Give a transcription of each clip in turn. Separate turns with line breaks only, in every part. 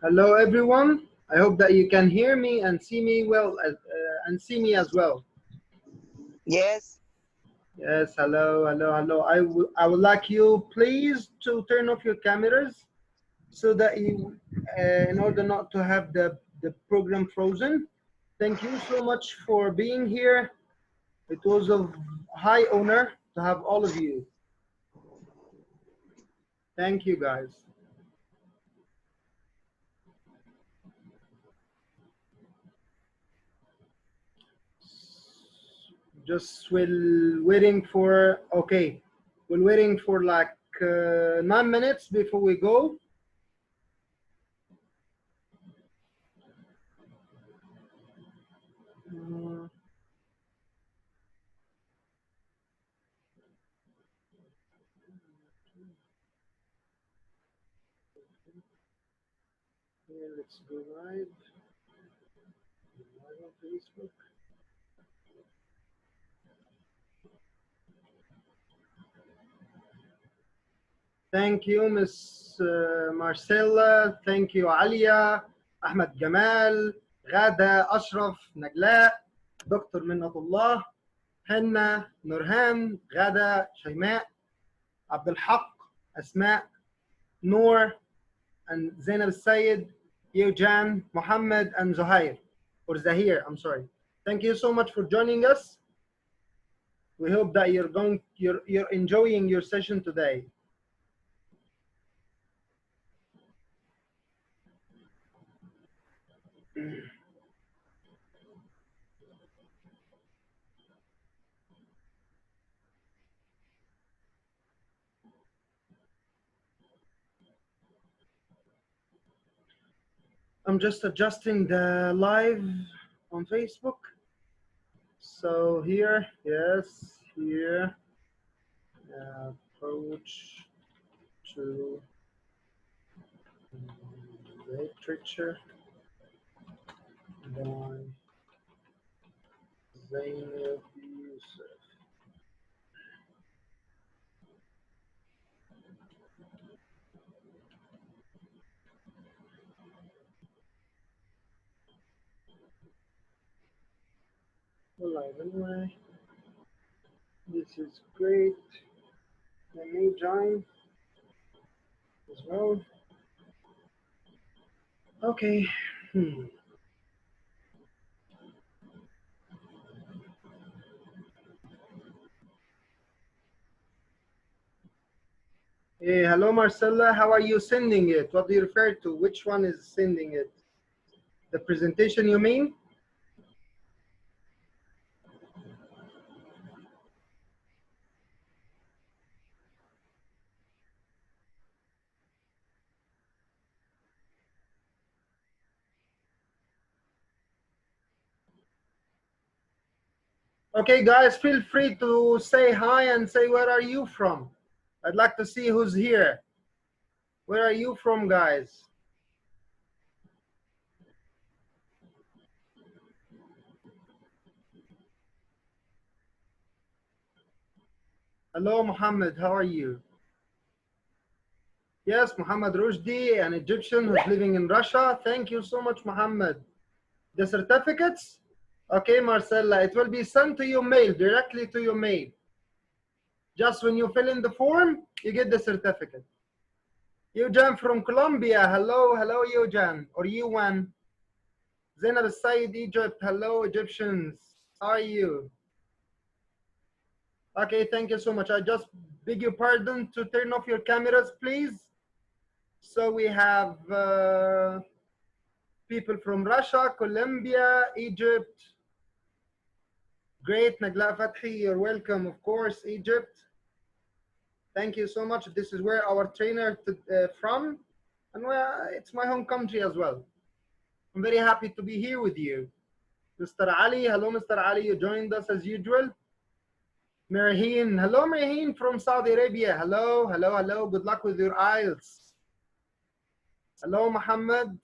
Hello, everyone. I hope that you can hear me and see me well, and see me as well.
Yes.
Yes, hello, hello, hello. I would like you, please, to turn off your cameras so that you, in order not to have the program frozen. Thank you so much for being here. It was a high honor to have all of you. Thank you, guys. Just will waiting for, okay, we're waiting for like 9 minutes before we go. Here, let's go live on Facebook. Thank you, Miss Marcella. Thank you, Alia, Ahmed Jamal, Ghada, Ashraf, Najla, Dr. Minnatullah, Henna, Nurhan, Ghada, Shayma, Abdul Haq, Asma, Noor, and Zainab Sayed, Eujan, Muhammad, and Zuhair, or Zahir, I'm sorry. Thank you so much for joining us. We hope that you're enjoying your session today. I'm just adjusting the live on Facebook. So here, yes, here, approach to literature by Zeinab Youssif. Live anyway. This is great. Let me join as well. Okay. Hey, hello, Marcella. How are you sending it? What do you refer to? Which one is sending it? The presentation, you mean? Okay, guys, feel free to say hi and say where are you from. I'd like to see who's here. Where are you from, guys? Hello, Muhammad. How are you? Yes, Muhammad Rushdie, an Egyptian who's living in Russia. Thank you so much, Muhammad. The certificates? Okay, Marcella, it will be sent to your mail, directly to your mail. Just when you fill in the form, you get the certificate. Eujan from Colombia. Hello, hello, Eujan. Or Yuan. Zainab Said, Egypt. Hello, Egyptians. How are you? Okay, thank you so much. I just beg your pardon to turn off your cameras, please. So we have people from Russia, Colombia, Egypt. Great, Nagla Fathi, you're welcome, of course, Egypt. Thank you so much. This is where our trainer from, and it's my home country as well. I'm very happy to be here with you. Mr. Ali, hello, Mr. Ali, you joined us as usual. Marheen, hello, Marheen from Saudi Arabia. Hello, hello, hello. Good luck with your IELTS. Hello, Muhammad.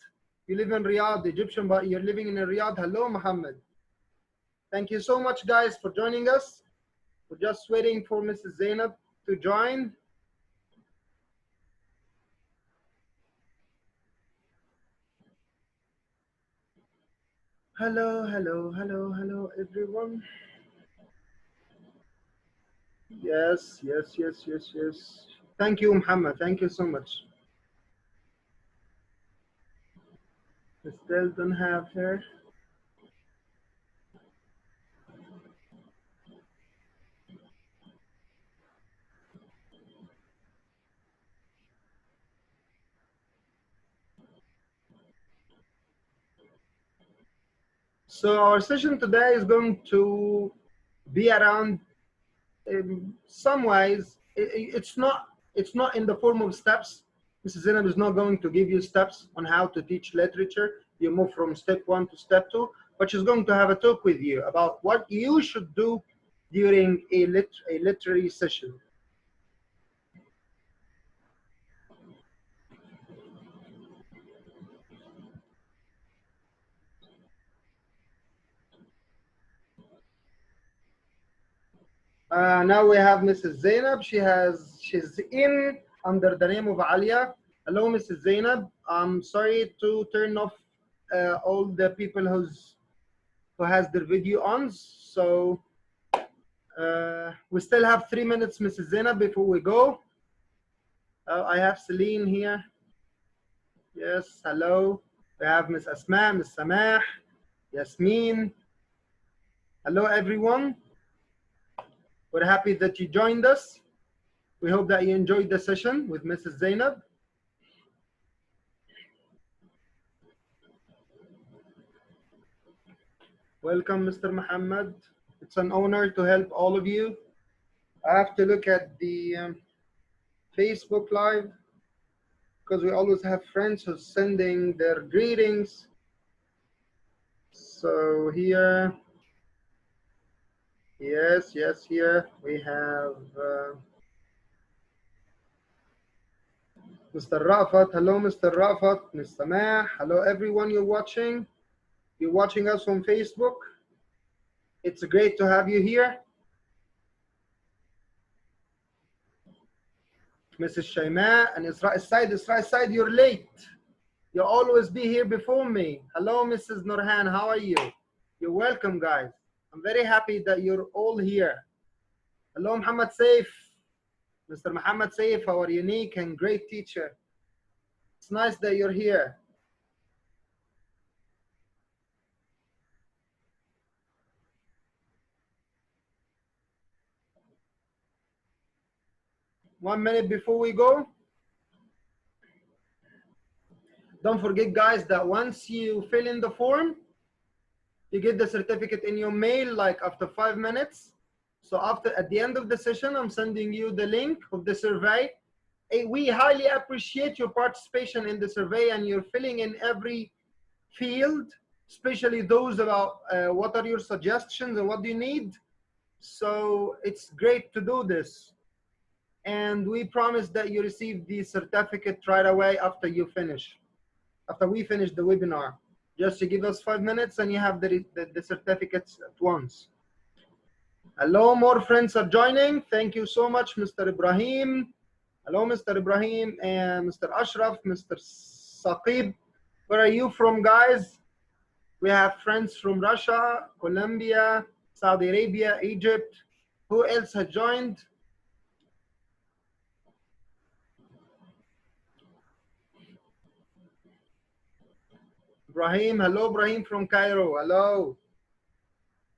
You live in Riyadh, Egyptian, but you're living in Riyadh. Hello, Muhammad. Thank you so much, guys, for joining us. We're just waiting for Mrs. Zainab to join. Hello, hello, hello, hello, everyone. Yes, yes, yes, yes, yes. Thank you, Muhammad. Thank you so much. I still don't have her. So our session today is going to be around in some ways. It's not in the form of steps. Mrs. Zeinab is not going to give you steps on how to teach literature. You move from step one to step two, but she's going to have a talk with you about what you should do during a literary session. Now we have Mrs. Zainab. She's in under the name of Alia. Hello, Mrs. Zainab. I'm sorry to turn off all the people who has their video on. So we still have 3 minutes, Mrs. Zainab, before we go. I have Celine here. Yes, hello. We have Miss Asma, Miss Samah, Yasmin. Hello, everyone. We're happy that you joined us. We hope that you enjoyed the session with Mrs. Zainab. Welcome, Mr. Muhammad. It's an honor to help all of you. I have to look at the Facebook Live because we always have friends who's sending their greetings. So here, yes, here we have Mr. Rafat. Hello, Mr. Rafat. Ms. Samah. Hello, everyone you're watching. You're watching us on Facebook. It's great to have you here. Mrs. Shaima and Isra Said, you're late. You'll always be here before me. Hello, Mrs. Nurhan. How are you? You're welcome, guys. I'm very happy that you're all here. Hello, Muhammad Saif. Mr. Muhammad Saif, our unique and great teacher. It's nice that you're here. One minute before we go. Don't forget, guys, that once you fill in the form, you get the certificate in your mail like after 5 minutes. So at the end of the session, I'm sending you the link of the survey. We highly appreciate your participation in the survey and you're filling in every field, especially those about what are your suggestions and what do you need. So it's great to do this. And we promise that you receive the certificate right away after we finish the webinar. Just to give us 5 minutes and you have the certificates at once. Hello, more friends are joining. Thank you so much, Mr. Ibrahim. Hello, Mr. Ibrahim and Mr. Ashraf, Mr. Saqib. Where are you from, guys? We have friends from Russia, Colombia, Saudi Arabia, Egypt. Who else has joined? Ibrahim, hello, Ibrahim from Cairo, hello.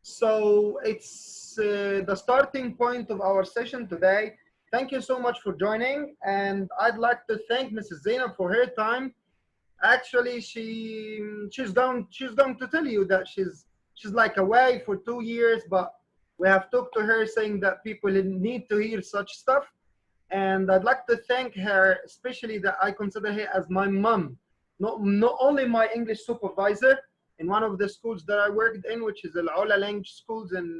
So it's the starting point of our session today. Thank you so much for joining. And I'd like to thank Mrs. Zainab for her time. Actually, she's going to tell you that she's like away for 2 years, but we have talked to her saying that people need to hear such stuff. And I'd like to thank her, especially that I consider her as my mom, not only my English supervisor in one of the schools that I worked in, which is Al Ola language schools in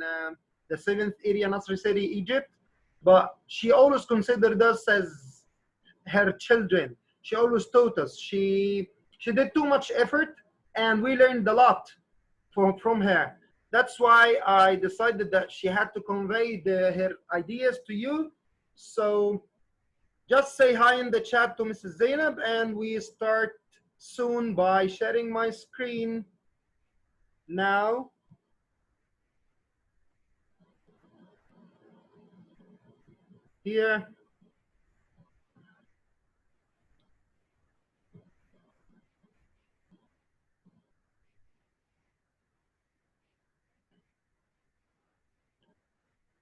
the 7th area, Nasr City, Egypt, but she always considered us as her children. She always taught us. She did too much effort, and we learned a lot from her. That's why I decided that she had to convey her ideas to you. So just say hi in the chat to Mrs. Zainab, and we start soon by sharing my screen now here.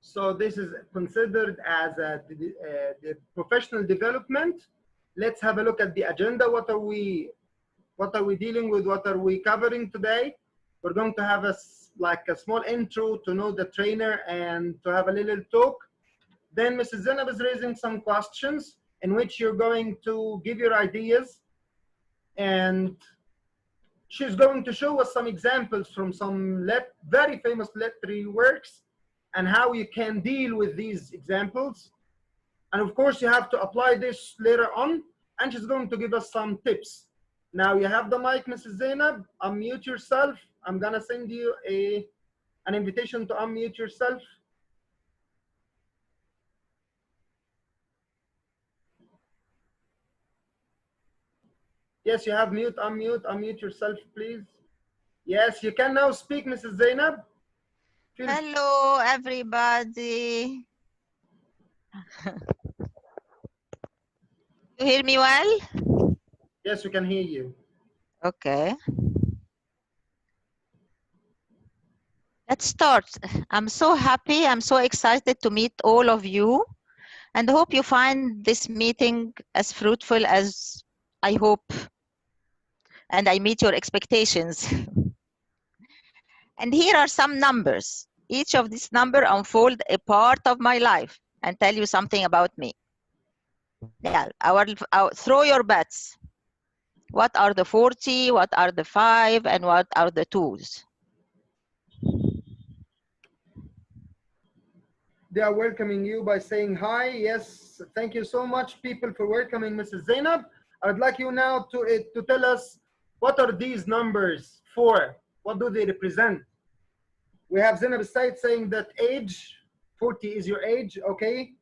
So this is considered as the professional development. Let's have a look at the agenda. What are we dealing with? What are we covering today? We're going to have like a small intro to know the trainer and to have a little talk. Then Mrs. Zeinab is raising some questions in which you're going to give your ideas, and she's going to show us some examples from some very famous literary works and how you can deal with these examples. And of course, you have to apply this later on, and she's going to give us some tips. Now you have the mic, Mrs. Zeinab. Unmute yourself. I'm gonna send you an invitation to unmute yourself. Yes, you have mute, unmute yourself, please. Yes, you can now speak, Mrs. Zeinab.
Hello, everybody. You hear me well?
Yes, we can hear you.
Okay. Let's start. I'm so happy. I'm so excited to meet all of you, and hope you find this meeting as fruitful as I hope, and I meet your expectations. And here are some numbers. Each of these numbers unfold a part of my life and tell you something about me. Yeah, throw your bets. What are the 40? What are the 5? And what are the 2s?
They are welcoming you by saying hi. Yes, thank you so much, people, for welcoming Mrs. Zeinab. I'd like you now to tell us, what are these numbers for? What do they represent? We have Zeinab Said saying that age, 40 is your age, okay?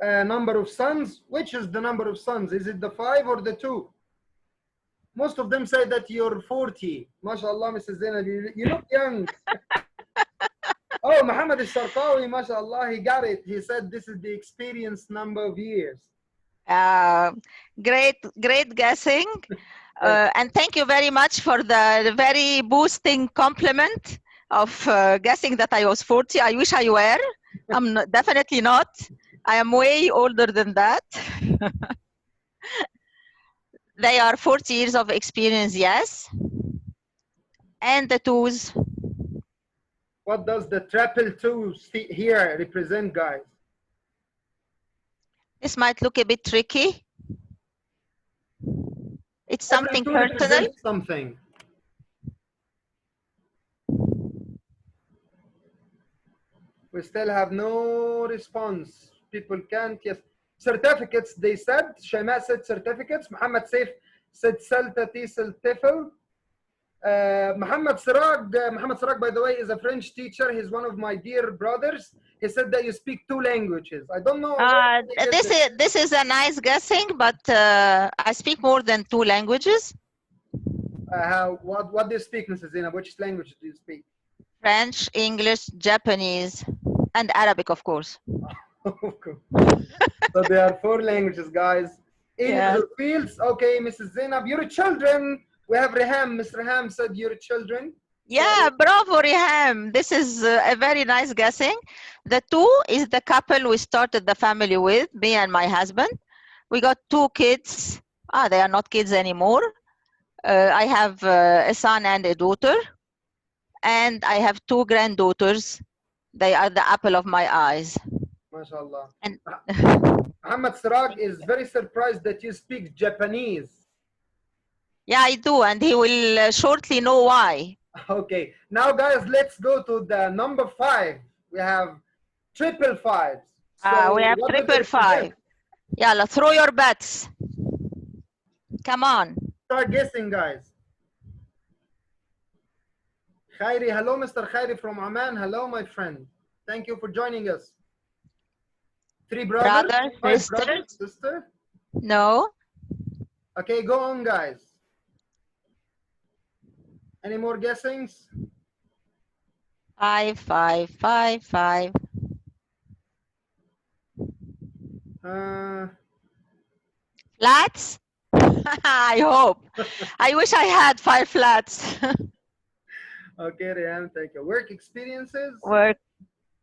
Number of sons, which is the number of sons? Is it the 5 or the 2? Most of them say that you're 40. MashaAllah, Mrs. Zeinab, you look young. Oh, Muhammad al-Sharqawi, mashallah, he got it. He said this is the experienced number of years.
Great guessing. And thank you very much for the very boosting compliment of guessing that I was 40. I wish I were. I'm not, definitely not. I am way older than that. They are 40 years of experience, yes. And the 2s.
What does the triple 2 here represent, guys?
This might look a bit tricky. It's something personal.
Something. We still have no response. People can't. Yes. Certificates, they said. Shema said certificates. Muhammad Saif said Saltati Saltifel. Muhammad Sirag, by the way, is a French teacher. He's one of my dear brothers. He said that you speak 2 languages. I don't know.
This is a nice guessing, but I speak more than 2 languages.
What do you speak, Mrs. Zeinab? Which language do you speak?
French, English, Japanese, and Arabic, of course.
So there are 4 languages, guys. Areas or fields. Okay, Mrs. Zeinab, your children. We have Reham. Mr. Reham said your children.
Yeah, bravo, Reham. This is a very nice guessing. The 2 is the couple we started the family with, me and my husband. We got 2 kids. They are not kids anymore. I have a son and a daughter. And I have 2 granddaughters. They are the apple of my eyes.
MashaAllah. And Muhammad Siraj is very surprised that you speak Japanese.
Yeah, I do, and he will shortly know why.
Okay, now guys, let's go to the number 5. We have triple 5s.
So we have triple 5. Yeah, let's throw your bets. Come on.
Start guessing, guys. Khairi, hello, Mr. Khairi from Oman. Hello, my friend. Thank you for joining us. 3 brothers?
Brother,
sister?
No.
Okay, go on, guys. Any more guessings?
5, 5, 5, 5.
Uh,
Flats? I hope. I wish I had 5 flats.
okay, Rihanna, thank you. Work experiences?
Work.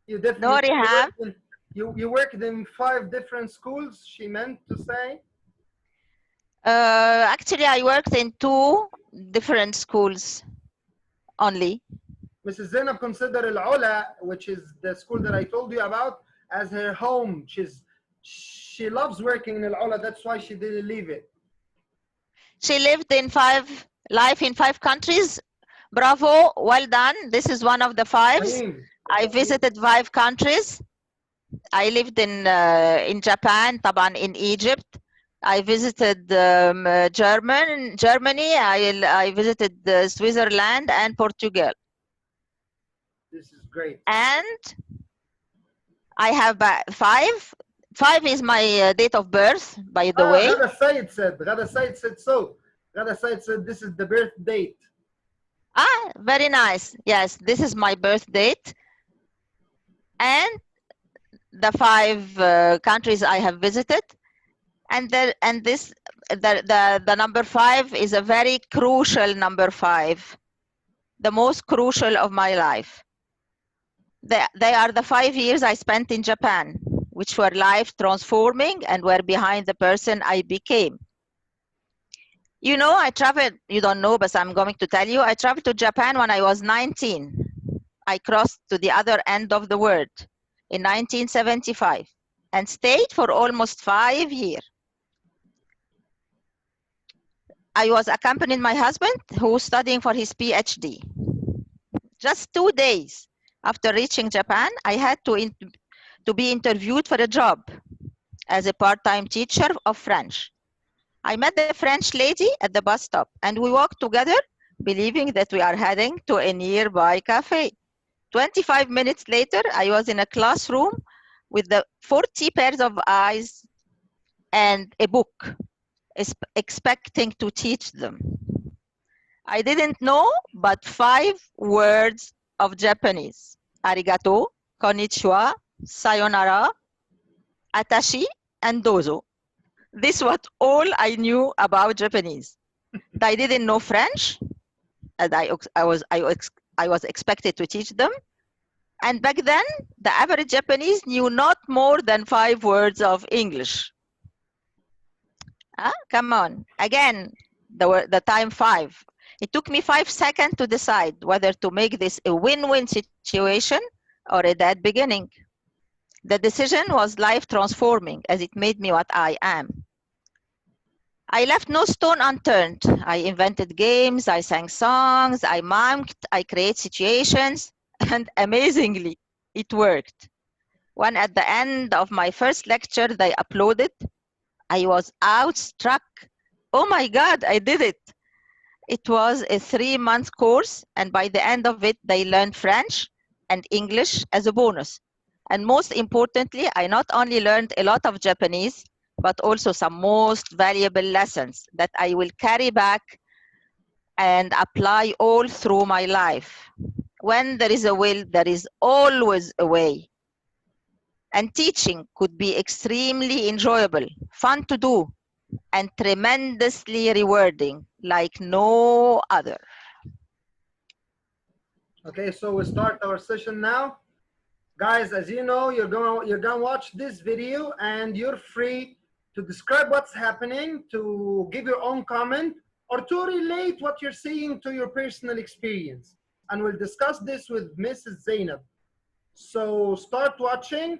You
No rehab.
worked in you worked in 5 different schools. She meant to say.
Actually, I worked in 2 different schools only.
Mrs. Zainab consider Al Ula, which is the school that I told you about, as her home. She loves working in Al Ula. That's why she didn't leave it.
She lived in 5 life in 5 countries. Bravo, well done. This is one of the 5s.
Fahim.
I visited 5 countries. I lived in Japan, طبعا in Egypt. I visited Germany. I visited Switzerland and Portugal.
This is great.
And I have 5. 5 is my date of birth, by the way.
Ghada Said said. Ghada Said said so. Ghada Said said this is the birth date.
Very nice. Yes, this is my birth date. And the 5 countries I have visited. And the number 5 is a very crucial number 5, the most crucial of my life. They are the 5 years I spent in Japan, which were life transforming and were behind the person I became. You know, I traveled, you don't know, but I'm going to tell you, I traveled to Japan when I was 19. I crossed to the other end of the world in 1975 and stayed for almost 5 years. I was accompanying my husband who was studying for his PhD. Just 2 days after reaching Japan, I had to be interviewed for a job as a part-time teacher of French. I met the French lady at the bus stop and we walked together, believing that we are heading to a nearby cafe. 25 minutes later, I was in a classroom with the 40 pairs of eyes and a book, expecting to teach them. I didn't know but 5 words of Japanese. Arigato, konnichiwa, sayonara, atashi, and dozo. This was all I knew about Japanese. I didn't know French, and I was expected to teach them. And back then, the average Japanese knew not more than 5 words of English. Come on. Again, the time 5. It took me 5 seconds to decide whether to make this a win-win situation or a dead beginning. The decision was life transforming as it made me what I am. I left no stone unturned. I invented games, I sang songs, I mimed, I created situations, and amazingly, it worked. When at the end of my first lecture they uploaded, I was outstruck. Oh my God, I did it. It was a 3-month course, and by the end of it, they learned French and English as a bonus. And most importantly, I not only learned a lot of Japanese, but also some most valuable lessons that I will carry back and apply all through my life. When there is a will, there is always a way. And teaching could be extremely enjoyable, fun to do, and tremendously rewarding, like no other.
Okay, so we start our session now. Guys, as you know, you're gonna watch this video and you're free to describe what's happening, to give your own comment, or to relate what you're seeing to your personal experience. And we'll discuss this with Mrs. Zainab. So start watching.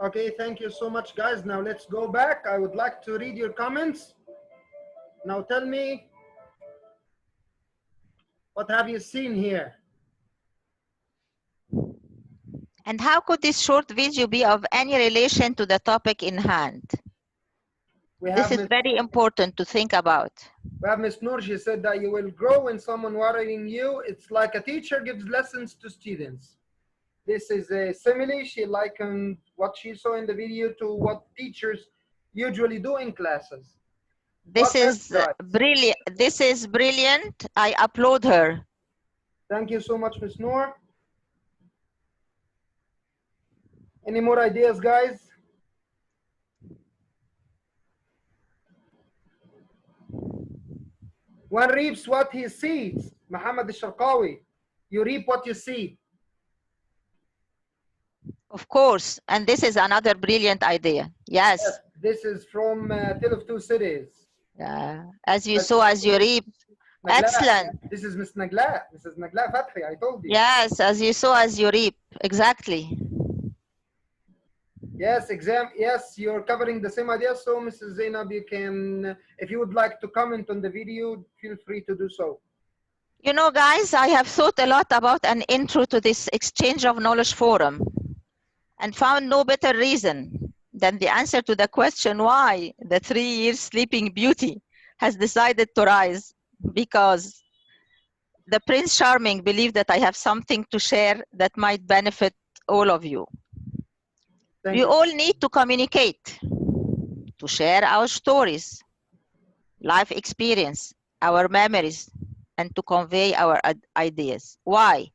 Okay, thank you so much, guys. Now let's go back. I would like to read your comments. Now tell me, what have you seen here?
And how could this short video be of any relation to the topic in hand?
We
This
have
is very important to think about.
Miss Noor. She said that you will grow when someone worrying you. It's like a teacher gives lessons to students. This is a simile. She likened what she saw in the video to what teachers usually do in classes.
This
What else,
is
guys?
brilliant. This is brilliant. I applaud her.
Thank you so much, Miss Noor. Any more ideas, guys? One reaps what he sees. Muhammad al-Sharqawi. You reap what you see.
Of course. And this is another brilliant idea. Yes.
This is from Tale of Two Cities.
As you sow, as you reap.
Nagla.
Excellent.
This is Miss Nagla. This is Nagla Fathi, I told you.
Yes, as you sow, as you reap. Exactly.
Yes, yes, you're covering the same idea. So, Mrs. Zeinab, you can, if you would like to comment on the video, feel free to do so.
You know, guys, I have thought a lot about an intro to this Exchange of Knowledge forum and found no better reason than the answer to the question why the 3-year Sleeping Beauty has decided to rise, because the Prince Charming believed that I have something to share that might benefit all of you.
Thank
We
you.
all need to communicate, to share our stories, life experience, our memories, and to convey our ideas. Why?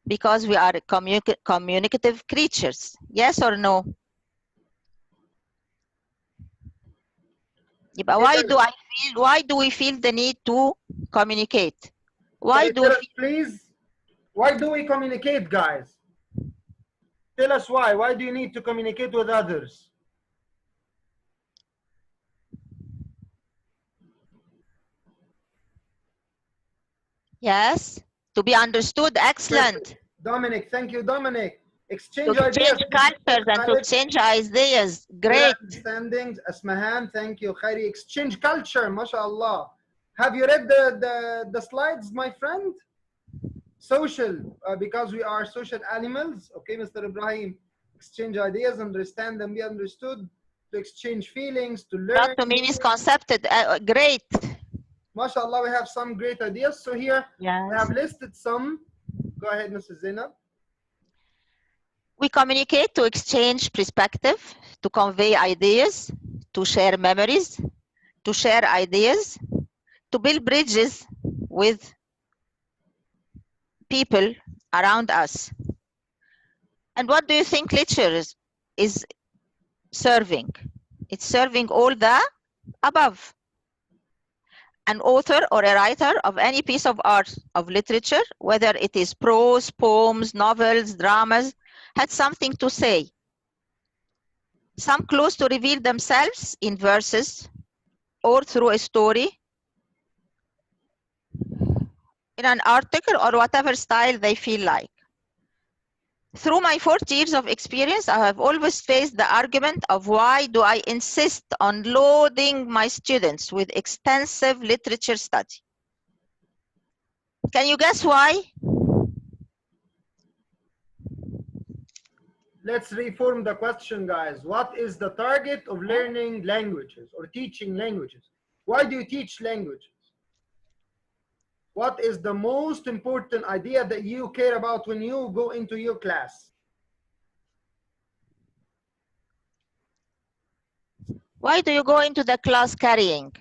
Because we are communicative creatures. Yes or no? But why do we feel the need to communicate? Why do we feel,
please? Why do we communicate, guys? Tell us why. Why do you need to communicate with others?
yes, to be understood? Excellent.
Dominic, thank you, Dominic. Exchange
To
ideas.
exchange cultures and to exchange ideas. Great.
Understandings. Asmahan, thank you. Khairi, exchange culture, mashallah. Have you read the slides, my friend? Social, because we are social animals. Okay, Mr. Ibrahim. Exchange ideas, understand and be understood, to exchange feelings, to learn.
Not to be misconcepted. Great.
MashaAllah, we have some great ideas. So here
yes.
I have listed some. Go ahead, Mrs. Zeinab.
We communicate to exchange perspective, to convey ideas, to share memories, to share ideas, to build bridges with people around us. And what do you think literature is serving? It's serving all the above. An author or a writer of any piece of art, of literature, whether it is prose, poems, novels, dramas, had something to say. Some clues to reveal themselves in verses or through a story, in an article, or whatever style they feel like. Through my 40 years of experience, I have always faced the argument of why do I insist on loading my students with extensive literature study? Can you guess why?
Let's reform the question, guys. What is the target of learning languages or teaching languages? Why do you teach languages? What is the most important idea that you care about when you go into your class?
Why do you go into the class carrying?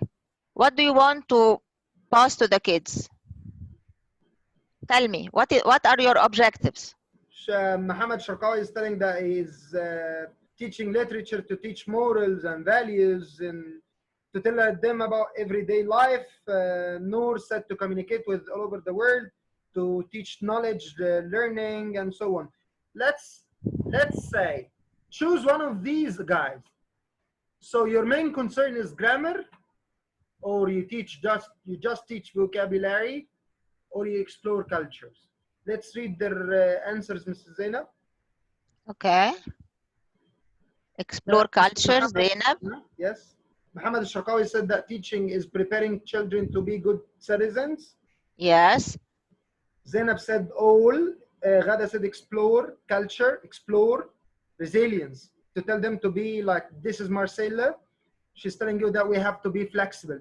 What do you want to pass to the kids? Tell me, what are your objectives?
Muhammad Sharqawi is telling that he's teaching literature to teach morals and values and to tell them about everyday life. Noor said to communicate with all over the world, to teach knowledge, learning, and so on. Let's say choose one of these guys. So your main concern is grammar, or you just teach vocabulary, or you explore cultures. Let's read their answers, Mrs. Zainab.
Okay. Explore culture,
Muhammad,
Zainab.
yes. Muhammad Shakawi said that teaching is preparing children to be good citizens.
Yes.
Zainab said all. Ghada said explore culture, explore resilience, to tell them to be like, this is Marcella. She's telling you that we have to be flexible.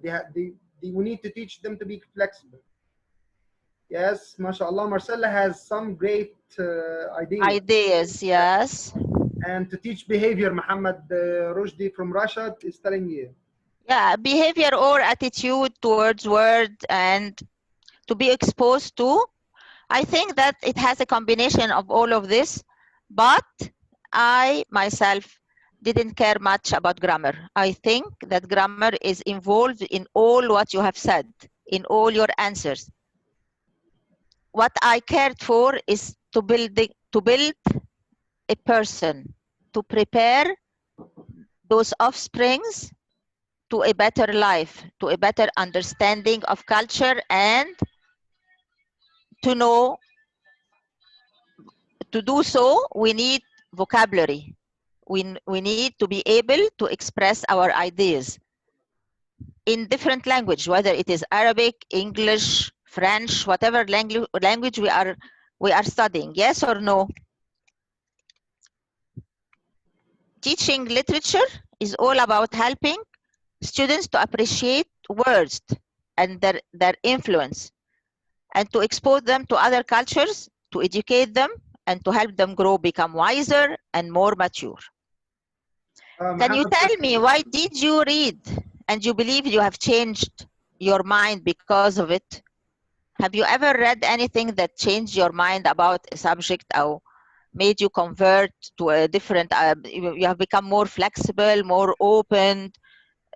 We need to teach them to be flexible. Yes, mashallah, Marcella has some great ideas.
Ideas, yes.
And to teach behavior, Muhammad Rushdie from Russia is telling you.
Yeah, behavior or attitude towards word and to be exposed to. I think that it has a combination of all of this, but I myself didn't care much about grammar. I think that grammar is involved in all what you have said, in all your answers. What I cared for is to build a person, to prepare those offsprings to a better life, to a better understanding of culture, and to know, to do so, we need vocabulary. We need to be able to express our ideas in different language, whether it is Arabic, English, French, whatever language we are studying. Yes or no? Teaching literature is all about helping students to appreciate words and their influence, and to expose them to other cultures, to educate them, and to help them grow, become wiser and more mature. Can you tell me, why did you read and you believe you have changed your mind because of it? Have you ever read anything that changed your mind about a subject or made you convert to a different, you have become more flexible, more open,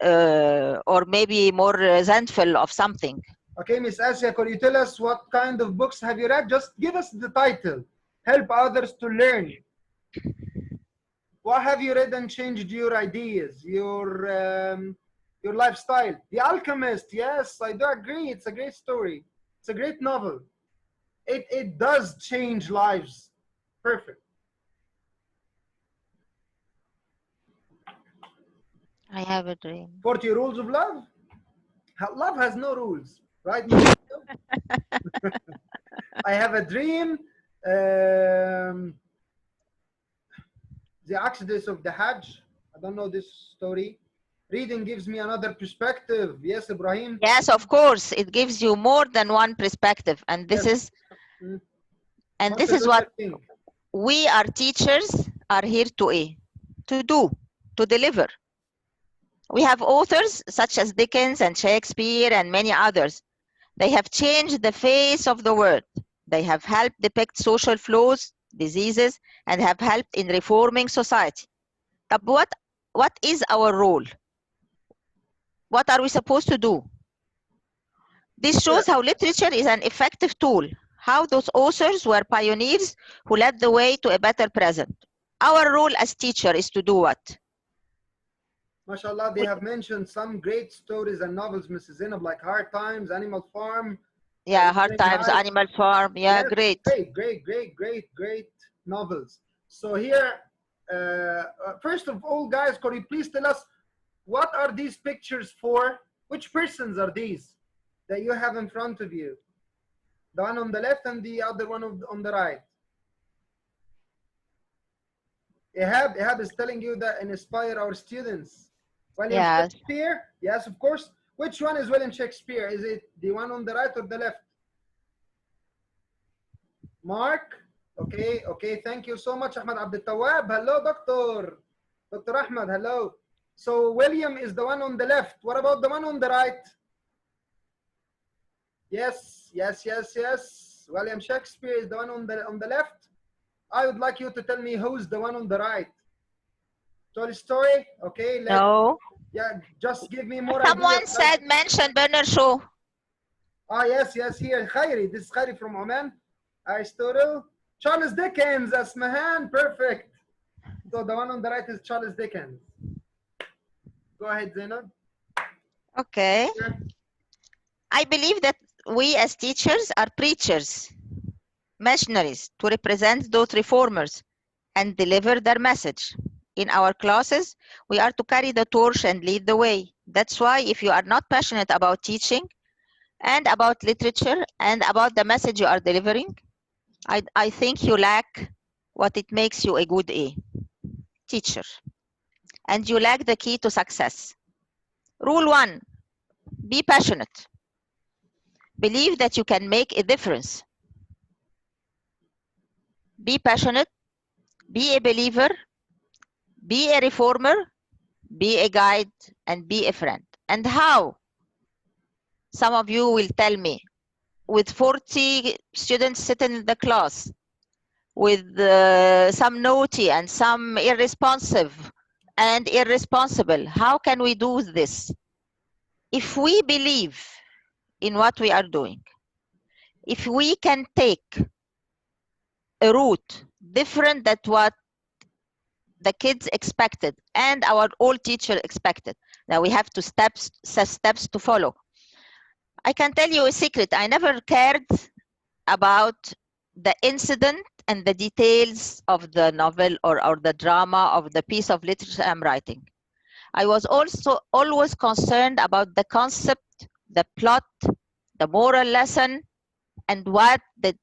or maybe more resentful of something?
Okay, Miss Asia, could you tell us what kind of books have you read? Just give us the title. Help others to learn. What have you read and changed your ideas, your lifestyle? The Alchemist, yes, I do agree. It's a great story. It's a great novel. It does change lives. Perfect.
I have a dream.
40 Rules of Love? Love has no rules, right? I have a dream. The Exodus of the Hajj. I don't know this story. Reading gives me another perspective. Yes, Ibrahim.
Yes, of course, it gives you more than one perspective, and this
Yes.
is and this is what we, our teachers, are here to do, to deliver. We have authors such as Dickens and Shakespeare and many others. They have changed the face of the world. They have helped depict social flaws, diseases, and have helped in reforming society. But what is our role? What are we supposed to do? This shows how literature is an effective tool, how those authors were pioneers who led the way to a better present. Our role as teacher is to do what?
MashaAllah, they have mentioned some great stories and novels, Mrs. Zainab, like Hard Times, Animal Farm.
Yeah, Hard Times, Animal Farm. Yeah,
yes, great novels. So here, first of all, guys, could you please tell us, what are these pictures for? Which persons are these that you have in front of you? The one on the left and the other one on the right. Ihab is telling you that inspire our students. William Shakespeare? Yes, of course. Which one is William Shakespeare? Is it the one on the right or the left? Mark? Okay, thank you so much, Ahmad Abdul Tawab. Hello, Doctor. Dr. Ahmad, hello. So William is the one on the left. What about the one on the right? Yes. William Shakespeare is the one on the left. I would like you to tell me who's the one on the right. Tolstoy. Okay,
No.
yeah, just give me more
Someone
ideas.
said mention Bernard Shaw.
Ah, yes, here, Khairi. This is Khairi from Oman. Aristotle. Charles Dickens, Asmahan, perfect. So the one on the right is Charles Dickens. Go ahead, Zeinab.
Okay. I believe that we as teachers are preachers, missionaries to represent those reformers and deliver their message. In our classes, we are to carry the torch and lead the way. That's why if you are not passionate about teaching and about literature and about the message you are delivering, I think you lack what it makes you a good teacher. And you lack the key to success. Rule 1, be passionate. Believe that you can make a difference. Be passionate, be a believer, be a reformer, be a guide, and be a friend. And how? Some of you will tell me, with 40 students sitting in the class, with some naughty and some irresponsive and irresponsible, how can we do this? If we believe in what we are doing, if we can take a route different than what the kids expected and our old teacher expected, now we have to steps to follow. I can tell you a secret. I never cared about the incident and the details of the novel or the drama of the piece of literature I'm writing. I was also always concerned about the concept, the plot, the moral lesson, and what the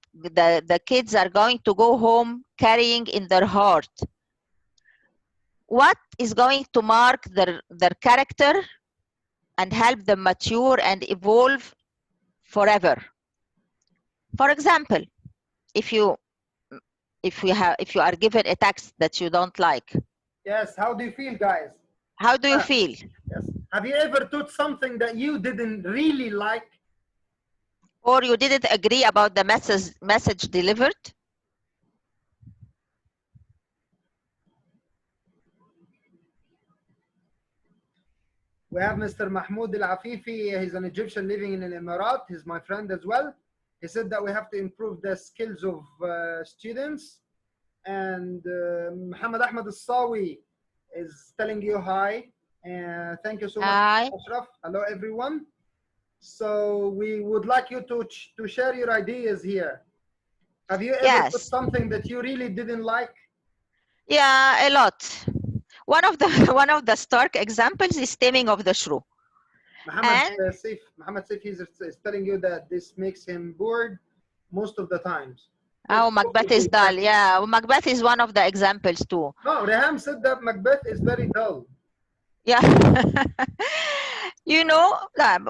kids are going to go home carrying in their heart. What is going to mark their character and help them mature and evolve forever. For example, if you are given a text that you don't like,
Yes, how do you feel, guys?
how do you feel?
Yes. Have you ever taught something that you didn't really like?
Or you didn't agree about the message delivered?
We have Mr. Mahmoud Al-Afifi. He's an Egyptian living in an Emirat. He's my friend as well. He said that we have to improve the skills of students. And Muhammad Ahmed Al-Sawi is telling you hi. Thank you so much,
Hi.
Ashraf. Hello, everyone. So we would like you to share your ideas here. Have you ever put something that you really didn't like?
Yeah, a lot. One of the stark examples is Taming of the Shrew.
Muhammad Saif is telling you that this makes him bored most of the times.
Oh, Macbeth is dull. Yeah, Macbeth is one of the examples too.
No, Reham said that Macbeth is very dull.
Yeah. You know,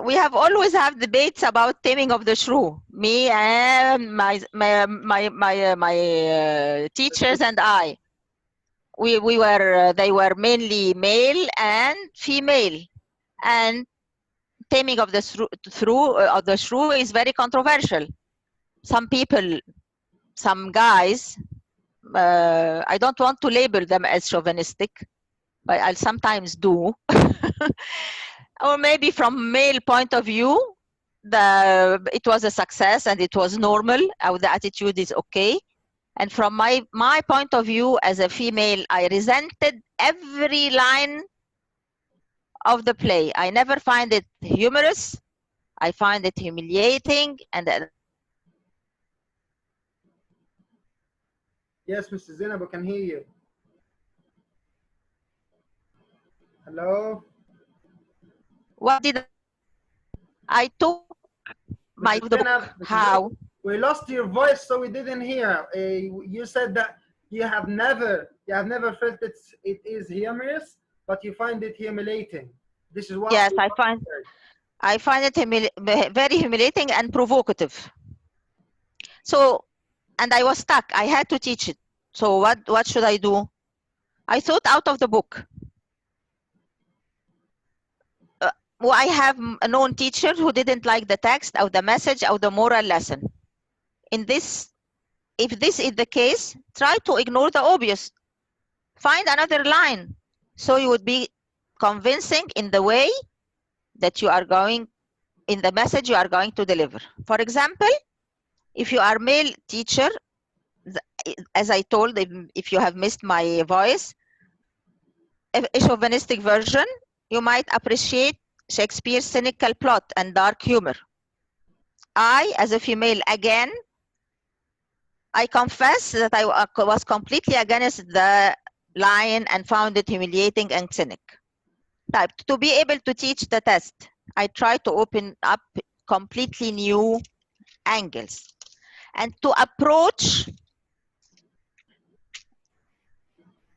we have always have debates about Taming of the Shrew. Me and my teachers and I. They were mainly male and female, and Taming of the Shrew is very controversial. Some people, some guys, I don't want to label them as chauvinistic, but I'll sometimes do. Or maybe from male point of view, it was a success and it was normal. The attitude is okay. And from my point of view as a female, I resented every line of the play. I never find it humorous. I find it humiliating. And
yes, Mr. Zeinab, I can hear you. Hello?
What did I took my book? How?
We lost your voice, so we didn't hear. You said that you have never felt it is humorous, but you find it humiliating. This is what.
Yes, I find it very humiliating and provocative. So, and I was stuck. I had to teach it. So what should I do? I thought out of the book. I have a known teacher who didn't like the text or the message or the moral lesson. If this is the case, try to ignore the obvious. Find another line. So you would be convincing in the way that you are going, in the message you are going to deliver. For example, if you are male teacher, as I told, if you have missed my voice, a chauvinistic version, you might appreciate Shakespeare's cynical plot and dark humor. I, as a female, again, I confess that I was completely against the lion and found it humiliating and cynic. Type to be able to teach the test, I try to open up completely new angles. And to approach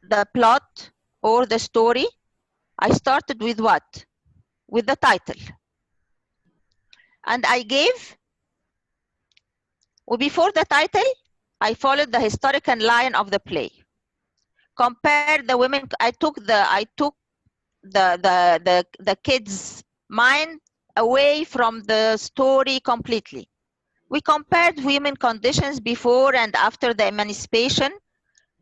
the plot or the story, I started with what? With the title. And I gave, before the title, I followed the historical line of the play. Compared the women, I took the kids' mind away from the story completely. We compared women conditions before and after the emancipation,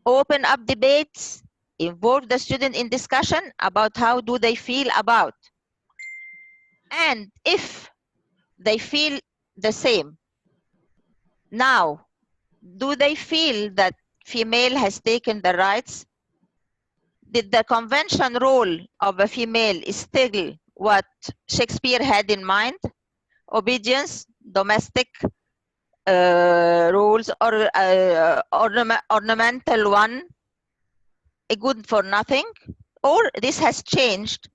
open up debates, involve the student in discussion about how do they feel about. And if they feel the same, now, do they feel that female has taken the rights? Did the convention role of a female is still what Shakespeare had in mind? Obedience, domestic roles, or ornamental one, a good for nothing? Or this has changed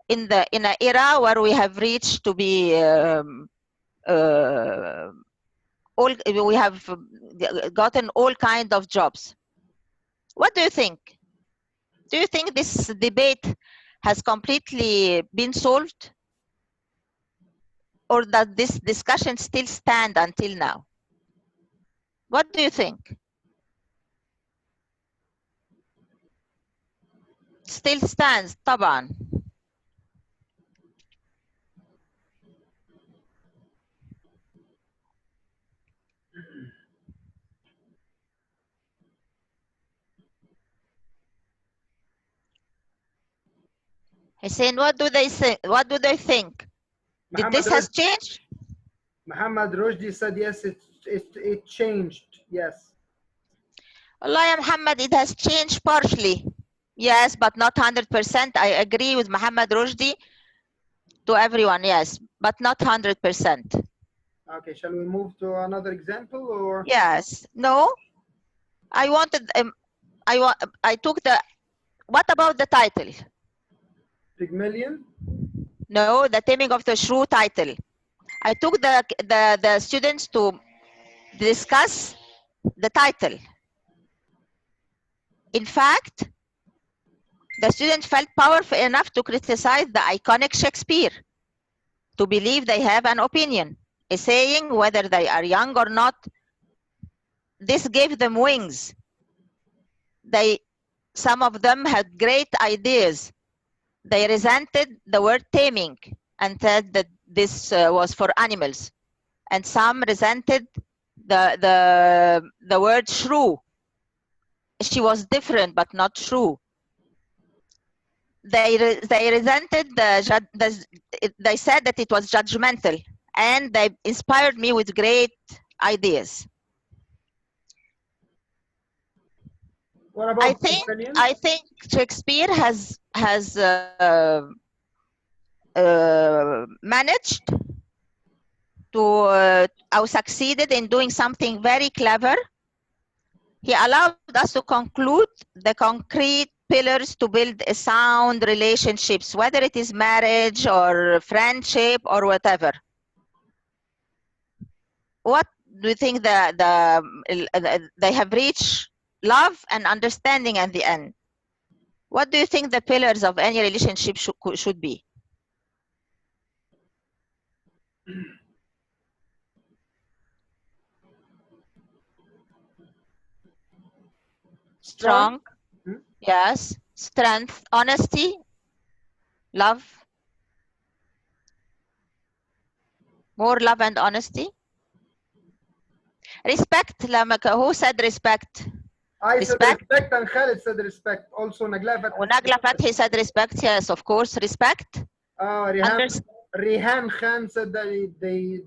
in an era where we have reached to be all, we have gotten all kind of jobs. What do you think? Do you think this debate has completely been solved, or does this discussion still stand until now? What do you think? Still stands طبعا. Hussein, what do they say? What do they think? Did this has changed?
Muhammad Rushdie said yes, it changed. Yes.
Allah ya Muhammad, it has changed partially. Yes, but not 100%. I agree with Muhammad Rushdie to everyone, yes, but not 100%.
Okay, shall we move to another example or?
Yes. No. I wanted I took the, what about the title?
Pygmalion?
No, the Taming of the Shrew title. I took the students to discuss the title. In fact, the students felt powerful enough to criticize the iconic Shakespeare, to believe they have an opinion, saying whether they are young or not. This gave them wings. Some of them had great ideas. They resented the word taming and said that this was for animals. And some resented the word shrew. She was different, but not true. They resented they said that it was judgmental, and they inspired me with great ideas.
What about
I think Shakespeare has managed to or succeeded in doing something very clever. He allowed us to conclude the concrete pillars to build a sound relationships, whether it is marriage or friendship or whatever. What do you think they have reached love and understanding at the end? What do you think the pillars of any relationship should be? Strong. Yes. Strength, honesty, love. More love and honesty. Respect. Who said respect?
I said
Respect.
respect and Khalid said respect. Also Nagla Fathi said
ونجلة فتحي said respect. Yes, of course, respect.
Rihan Khan said that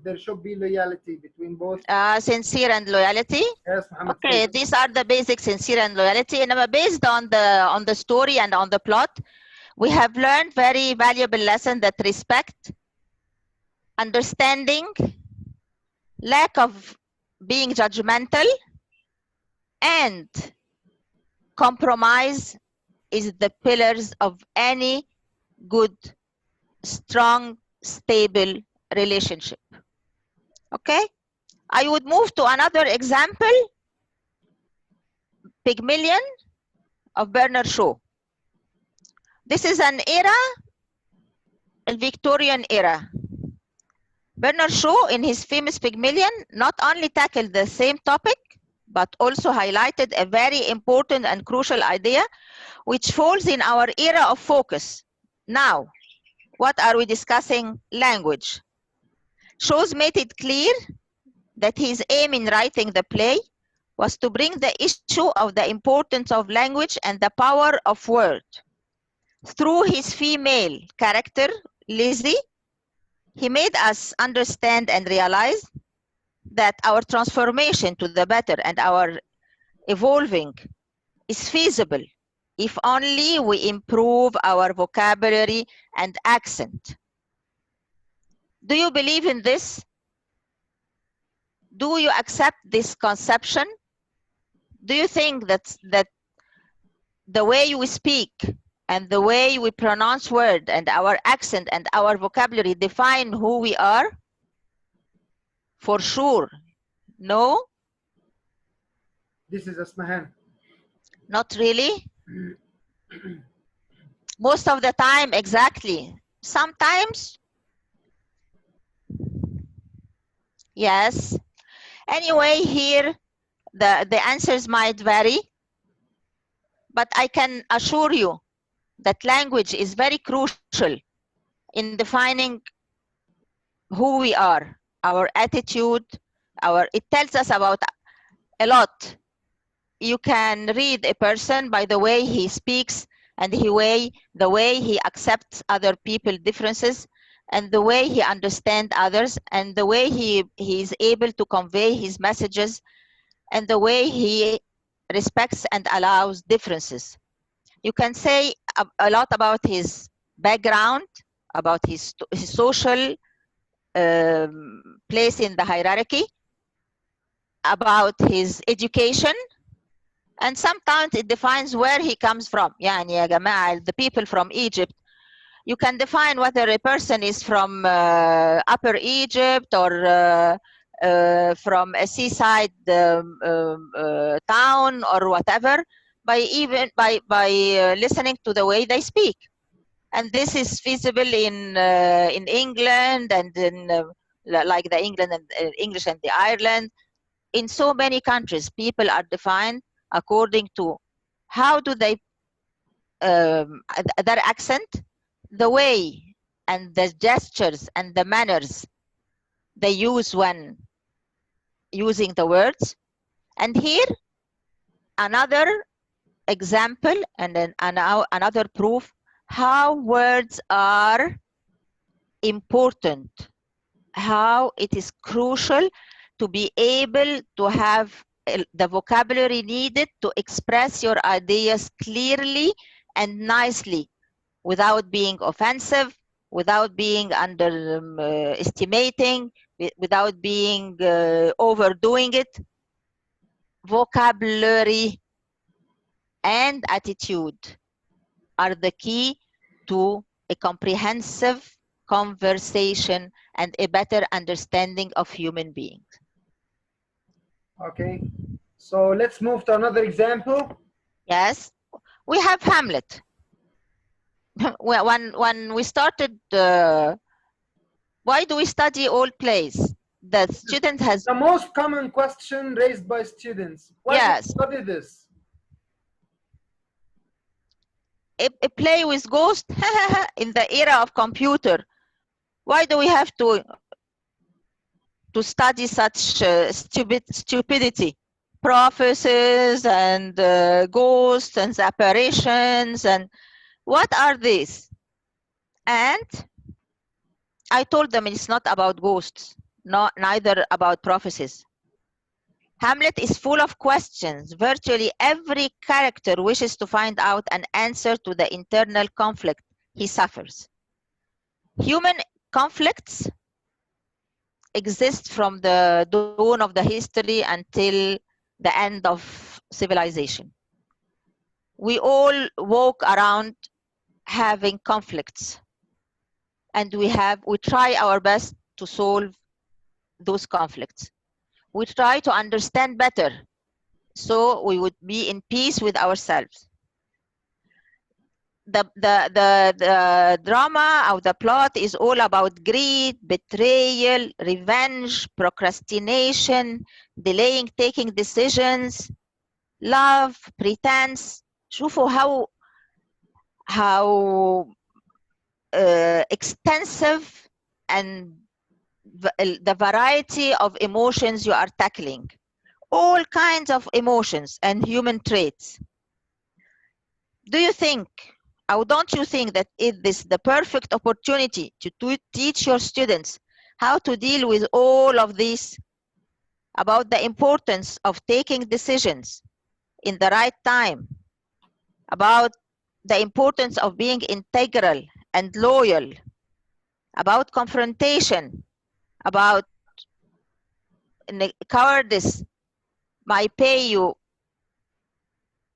there should be loyalty between both.
Sincere and loyalty.
Yes, Muhammad
Okay,
said.
these are the basic sincere and loyalty. And based on the story and on the plot, we have learned very valuable lesson that respect, understanding, lack of being judgmental, and compromise is the pillars of any good, strong, stable relationship. Okay, I would move to another example. Pygmalion of Bernard Shaw. This is an era, a Victorian era. Bernard Shaw, in his famous Pygmalion, not only tackled the same topic, but also highlighted a very important and crucial idea, which falls in our era of focus. Now, what are we discussing? Language. Shaw's made it clear that his aim in writing the play was to bring the issue of the importance of language and the power of word. Through his female character, Lizzie, he made us understand and realize that our transformation to the better and our evolving is feasible if only we improve our vocabulary and accent. Do you believe in this? Do you accept this conception? Do you think that the way we speak and the way we pronounce words and our accent and our vocabulary define who we are? For sure. No?
This is Asmahan.
Not really? Most of the time, exactly. Sometimes, yes. Anyway, here the answers might vary, but I can assure you that language is very crucial in defining who we are, our attitude, it tells us about a lot. You can read a person by the way he speaks and the way he accepts other people's differences and the way he understands others and the way he is able to convey his messages and the way he respects and allows differences. You can say a lot about his background, about his social place in the hierarchy, about his education, and sometimes it defines where he comes from. يعني يا جماعة, the people from Egypt, you can define whether a person is from Upper Egypt or from a seaside town or whatever by listening to the way they speak. And this is feasible in England and in like the England and English and the Ireland. In so many countries, people are defined according to how do they their accent, the way and the gestures and the manners they use when using the words. And here another example and then another proof how words are important, how it is crucial to be able to have the vocabulary needed to express your ideas clearly and nicely without being offensive, without being underestimating, without being overdoing it. Vocabulary and attitude are the key to a comprehensive conversation and a better understanding of human beings.
Okay, so let's move to another example.
Yes, we have Hamlet. When we started, why do we study old plays? The student has
the most common question raised by students. Why do you study this?
A play with ghosts in the era of computer. Why do we have to study such stupidity? prophecies and ghosts and apparitions and what are these? And I told them it's not about ghosts, neither about prophecies. Hamlet is full of questions. Virtually every character wishes to find out an answer to the internal conflict he suffers. Human conflicts exist from the dawn of the history until the end of civilization. We all walk around having conflicts, and we try our best to solve those conflicts. We try to understand better so we would be in peace with ourselves. The drama or the plot is all about greed, betrayal, revenge, procrastination, delaying taking decisions, love, pretense. شوفوا how extensive and the variety of emotions you are tackling. All kinds of emotions and human traits. Do you think, or don't you think that it is the perfect opportunity to teach your students how to deal with all of this, about the importance of taking decisions in the right time, about the importance of being integral and loyal, about confrontation, about cowardice might pay you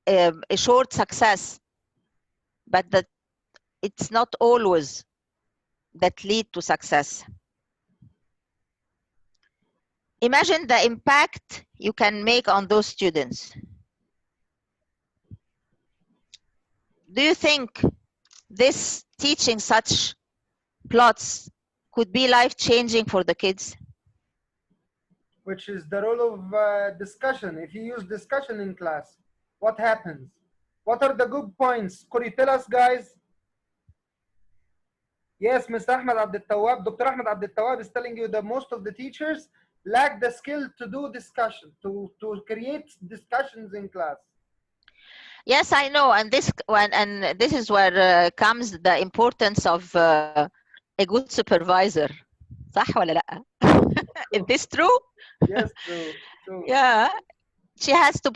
a short success, but that it's not always that lead to success. Imagine the impact you can make on those students. Do you think this teaching such plots could be life-changing for the kids?
Which is the role of discussion. If you use discussion in class, what happens? What are the good points? Could you tell us, guys? Yes, Mr. Ahmed Abdel Tawab, Dr. Ahmed Abdel Tawab is telling you that most of the teachers lack the skill to do discussion, to create discussions in class.
Yes, I know, and this is where comes the importance of a good supervisor. صح ولا لأ? Is this true?
Yes, true.
Yeah, she has to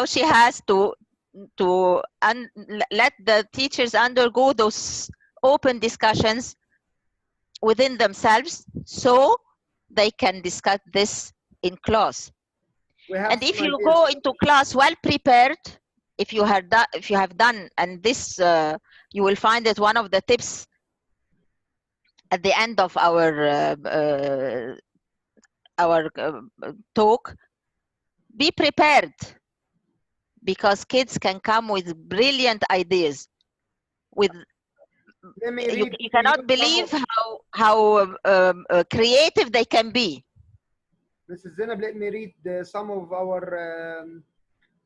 she has to let the teachers undergo those open discussions within themselves so they can discuss this in class. And if you go into class well prepared, if you have done, and this you will find it one of the tips at the end of our talk. Be prepared, because kids can come with brilliant ideas. With you cannot believe how creative they can be.
Mrs. Zeinab, let me read some of our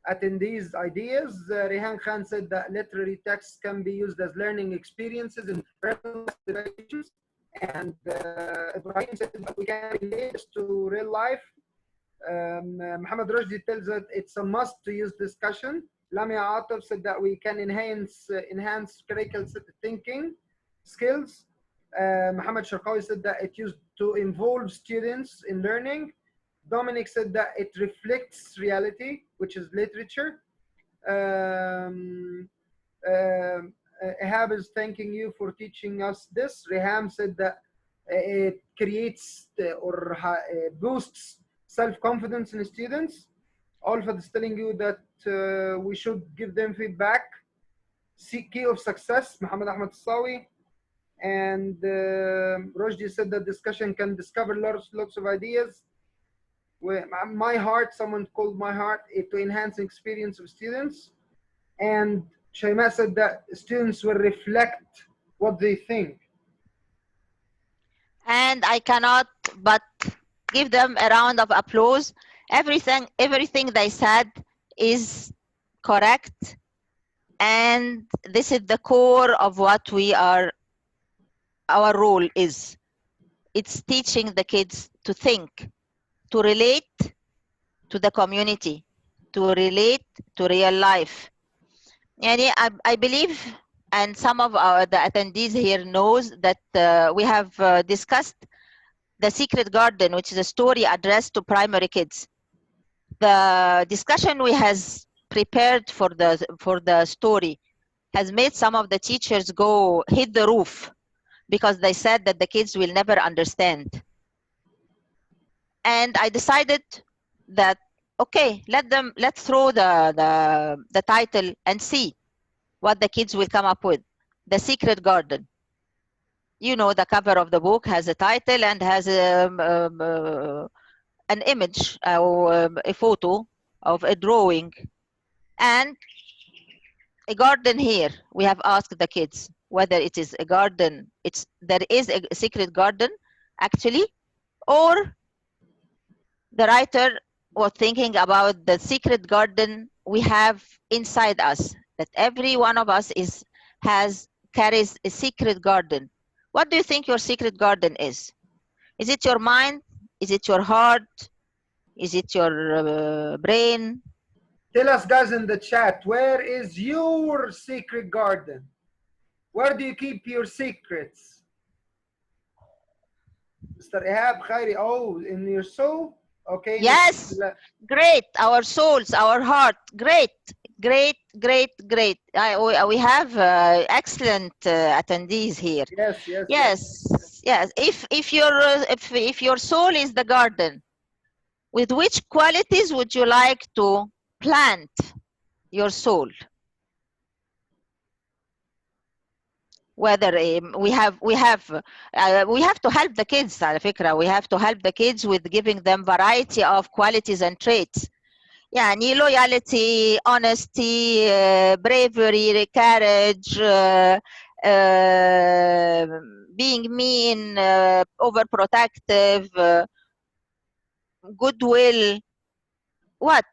attendees' ideas. Rehan Khan said that literary texts can be used as learning experiences in real situations. And Ibrahim said that we can relate this to real life. Muhammad Rajdi tells that it's a must to use discussion. Lamia Atif said that we can enhance critical thinking skills. Muhammad Sharqawi said that it used to involve students in learning. Dominic said that it reflects reality, which is literature. Ehab is thanking you for teaching us this. Reham said that it creates or boosts self-confidence in students. Alfred is telling you that we should give them feedback. Key of success, Muhammad Ahmed Sawi. And Rojdi said that discussion can discover lots of ideas. My heart, someone called my heart, to enhance the experience of students. And Shaima said that students will reflect what they think.
And I cannot but give them a round of applause. Everything they said is correct, and this is the core of what our role is. It's teaching the kids to think, to relate to the community, to relate to real life. And I believe, and some of the attendees here knows that we have discussed The Secret Garden, which is a story addressed to primary kids. The discussion we has prepared for the story has made some of the teachers go hit the roof because they said that the kids will never understand. And I decided that okay, let's throw the title and see what the kids will come up with. The Secret Garden. You know, the cover of the book has a title and has an image or a photo of a drawing and a garden. Here we have asked the kids whether it is a garden, there is a secret garden actually, or the writer was thinking about the secret garden we have inside us, that every one of us carries a secret garden. What do you think your secret garden is? Is it your mind? Is it your heart? Is it your brain?
Tell us, guys, in the chat, where is your secret garden? Where do you keep your secrets? Mr. Ihab Khairi, oh, in your soul? Okay.
Yes, great. Our souls, our heart, great, great, great, great. We have excellent attendees here.
Yes, yes,
yes, yes. If your soul is the garden, with which qualities would you like to plant your soul? Whether we have to help the kids, على فكرة. We have to help the kids with giving them variety of qualities and traits. يعني loyalty, honesty, bravery, courage, being mean, overprotective, goodwill, what?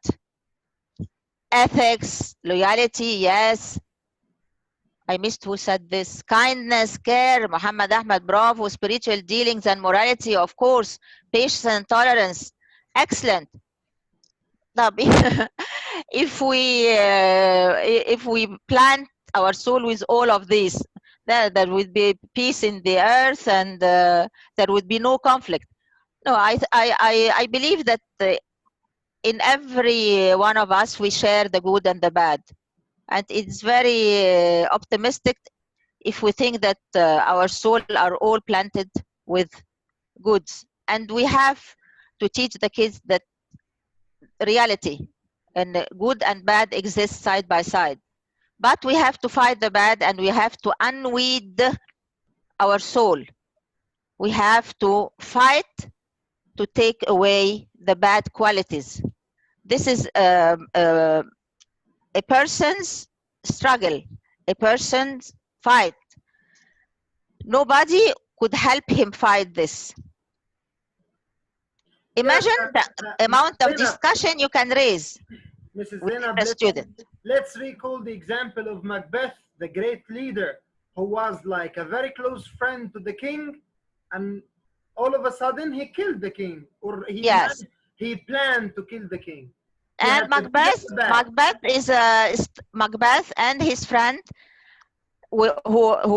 Ethics, loyalty, yes. I missed who said this. Kindness, care, Muhammad Ahmad, bravo. Spiritual dealings and morality, of course. Patience and tolerance, excellent. if we plant our soul with all of these, there would be peace in the earth, and there would be no conflict. No, I believe that in every one of us we share the good and the bad, and it's very optimistic if we think that our soul are all planted with goods. And we have to teach the kids that reality and good and bad exist side by side, but we have to fight the bad, and we have to unweed our soul. We have to fight to take away the bad qualities. This is a person's struggle, a person's fight. Nobody could help him fight this. Imagine the amount of discussion you can raise
Mrs.
with
Zeinab,
a student.
Let's recall the example of Macbeth, the great leader, who was like a very close friend to the king, and all of a sudden he killed the king, or he planned to kill the king.
And Macbeth and his friend, who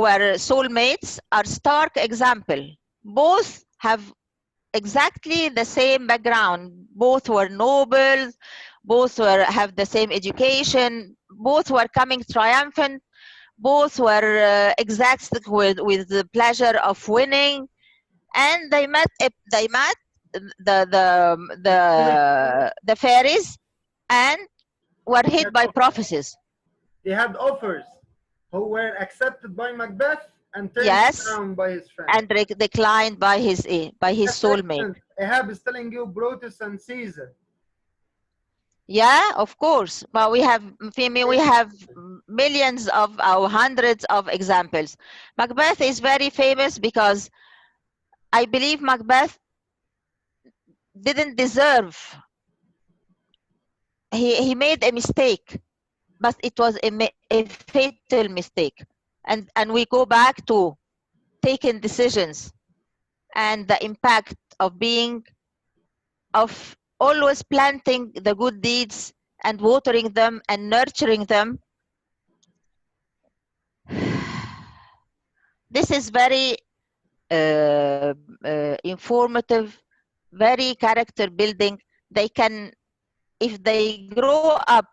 were soulmates, are stark example. Both have exactly the same background. Both were nobles. Both have the same education. Both were coming triumphant. Both were exhausted with the pleasure of winning, and they met the fairies and were hit by prophecies.
They had offers who were accepted by Macbeth and turned down by his friend.
And declined by his soulmate.
Ahab is telling you Brutus and Caesar.
Yeah, of course. But we have millions of hundreds of examples. Macbeth is very famous because I believe Macbeth didn't deserve. He made a mistake, but it was a fatal mistake. And we go back to taking decisions and the impact of always planting the good deeds and watering them and nurturing them. This is very informative, very character building. They can, if they grow up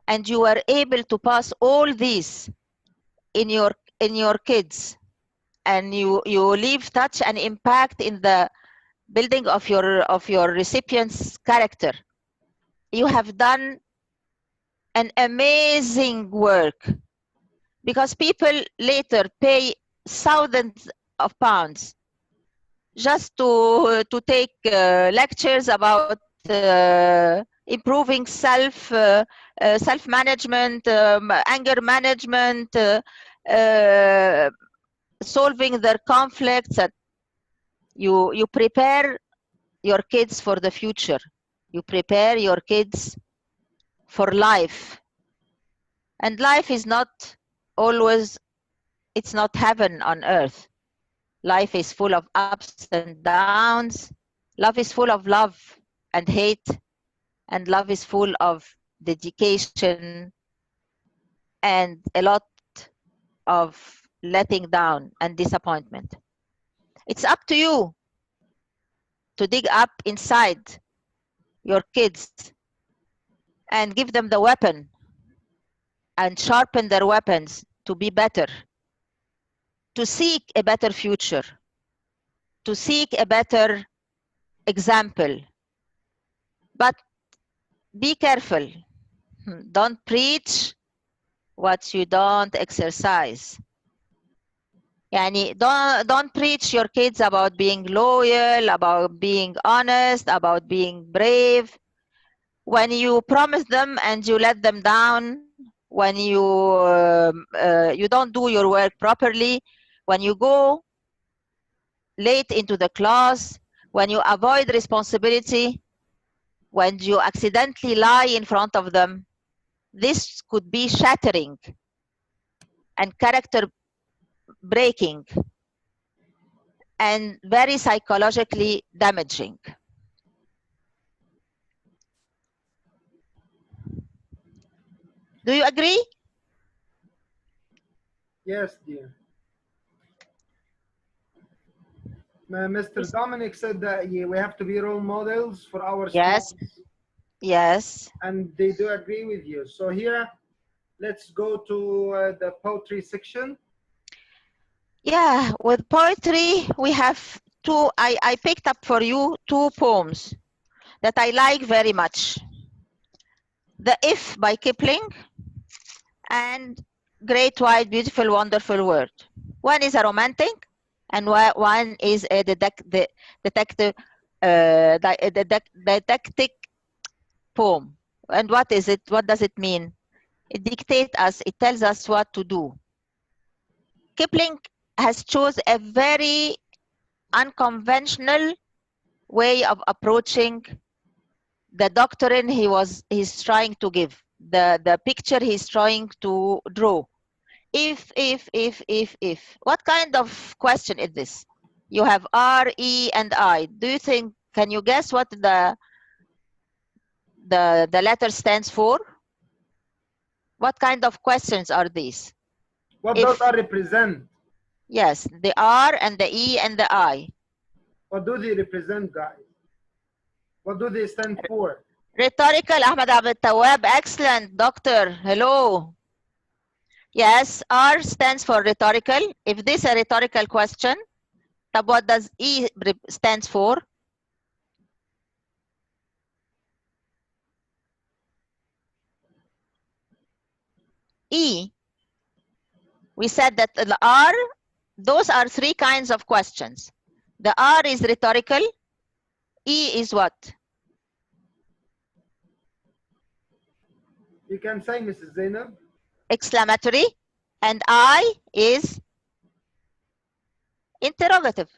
and you are able to pass all these in your kids, and you leave touch and impact in the building of your recipient's character, you have done an amazing work, because people later pay thousands of pounds just to take lectures about improving self management, anger management, solving their conflicts. And you prepare your kids for the future. You prepare your kids for life. And life is not always, it's not heaven on earth. Life is full of ups and downs. Love is full of love and hate, and love is full of dedication and a lot of letting down and disappointment. It's up to you to dig up inside your kids and give them the weapon and sharpen their weapons to be better, to seek a better future, to seek a better example. But be careful. Don't preach what you don't exercise. Yani don't preach your kids about being loyal, about being honest, about being brave. When you promise them and you let them down, when you don't do your work properly, when you go late into the class, when you avoid responsibility, when you accidentally lie in front of them, this could be shattering and character breaking and very psychologically damaging. Do you agree?
Yes, dear. Mr. Dominic said that we have to be role models for our
Yes.
students.
Yes.
And they do agree with you. So here, let's go to the poetry section.
Yeah, with poetry, we have two. I picked up for you two poems that I like very much. The If by Kipling and Great Wide Beautiful Wonderful World. One is a romantic and one is a detective didactic poem. And what is it? What does it mean? It dictates us, it tells us what to do. Kipling has chosen a very unconventional way of approaching the doctrine he's trying to give, the picture he's trying to draw. If. What kind of question is this? You have R, E, and I. Do you think, can you guess what the letter stands for? What kind of questions are these?
What
If,
does R represent?
yes, the R and the E and the I.
What do they represent, guys? What do they stand for?
Rhetorical, Ahmed Abed Tawab. Excellent, doctor. Hello. Yes, R stands for rhetorical. If this is a rhetorical question, then what does E stands for? E. We said that the R, those are three kinds of questions. The R is rhetorical. E is what?
You can say, Mrs. Zeinab.
Exclamatory. And I is interrogative.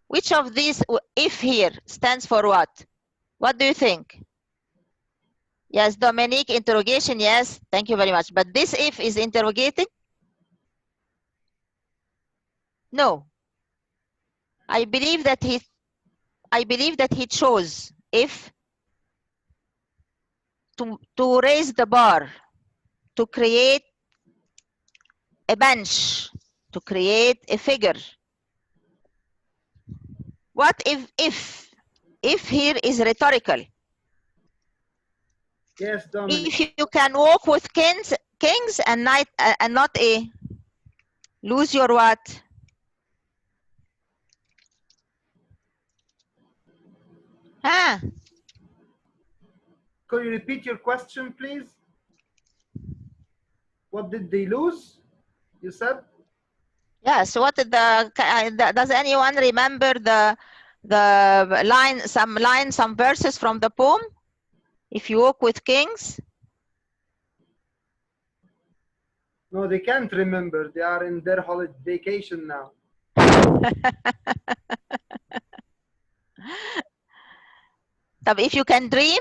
Which of these, if here, stands for what? What do you think? Yes, Dominique, interrogation, yes. Thank you very much. But this if is interrogating? No. I believe that he chose if to raise the bar, to create a bench, to create a figure. What if here is rhetorical?
Yes, Dominic.
If you can walk with kings and not a lose your what? Huh?
Could you repeat your question, please? What did they lose? You said?
Yes. What did does anyone remember the line, some verses from the poem? If you walk with kings.
No, they can't remember. They are in their holiday vacation now.
If you can dream,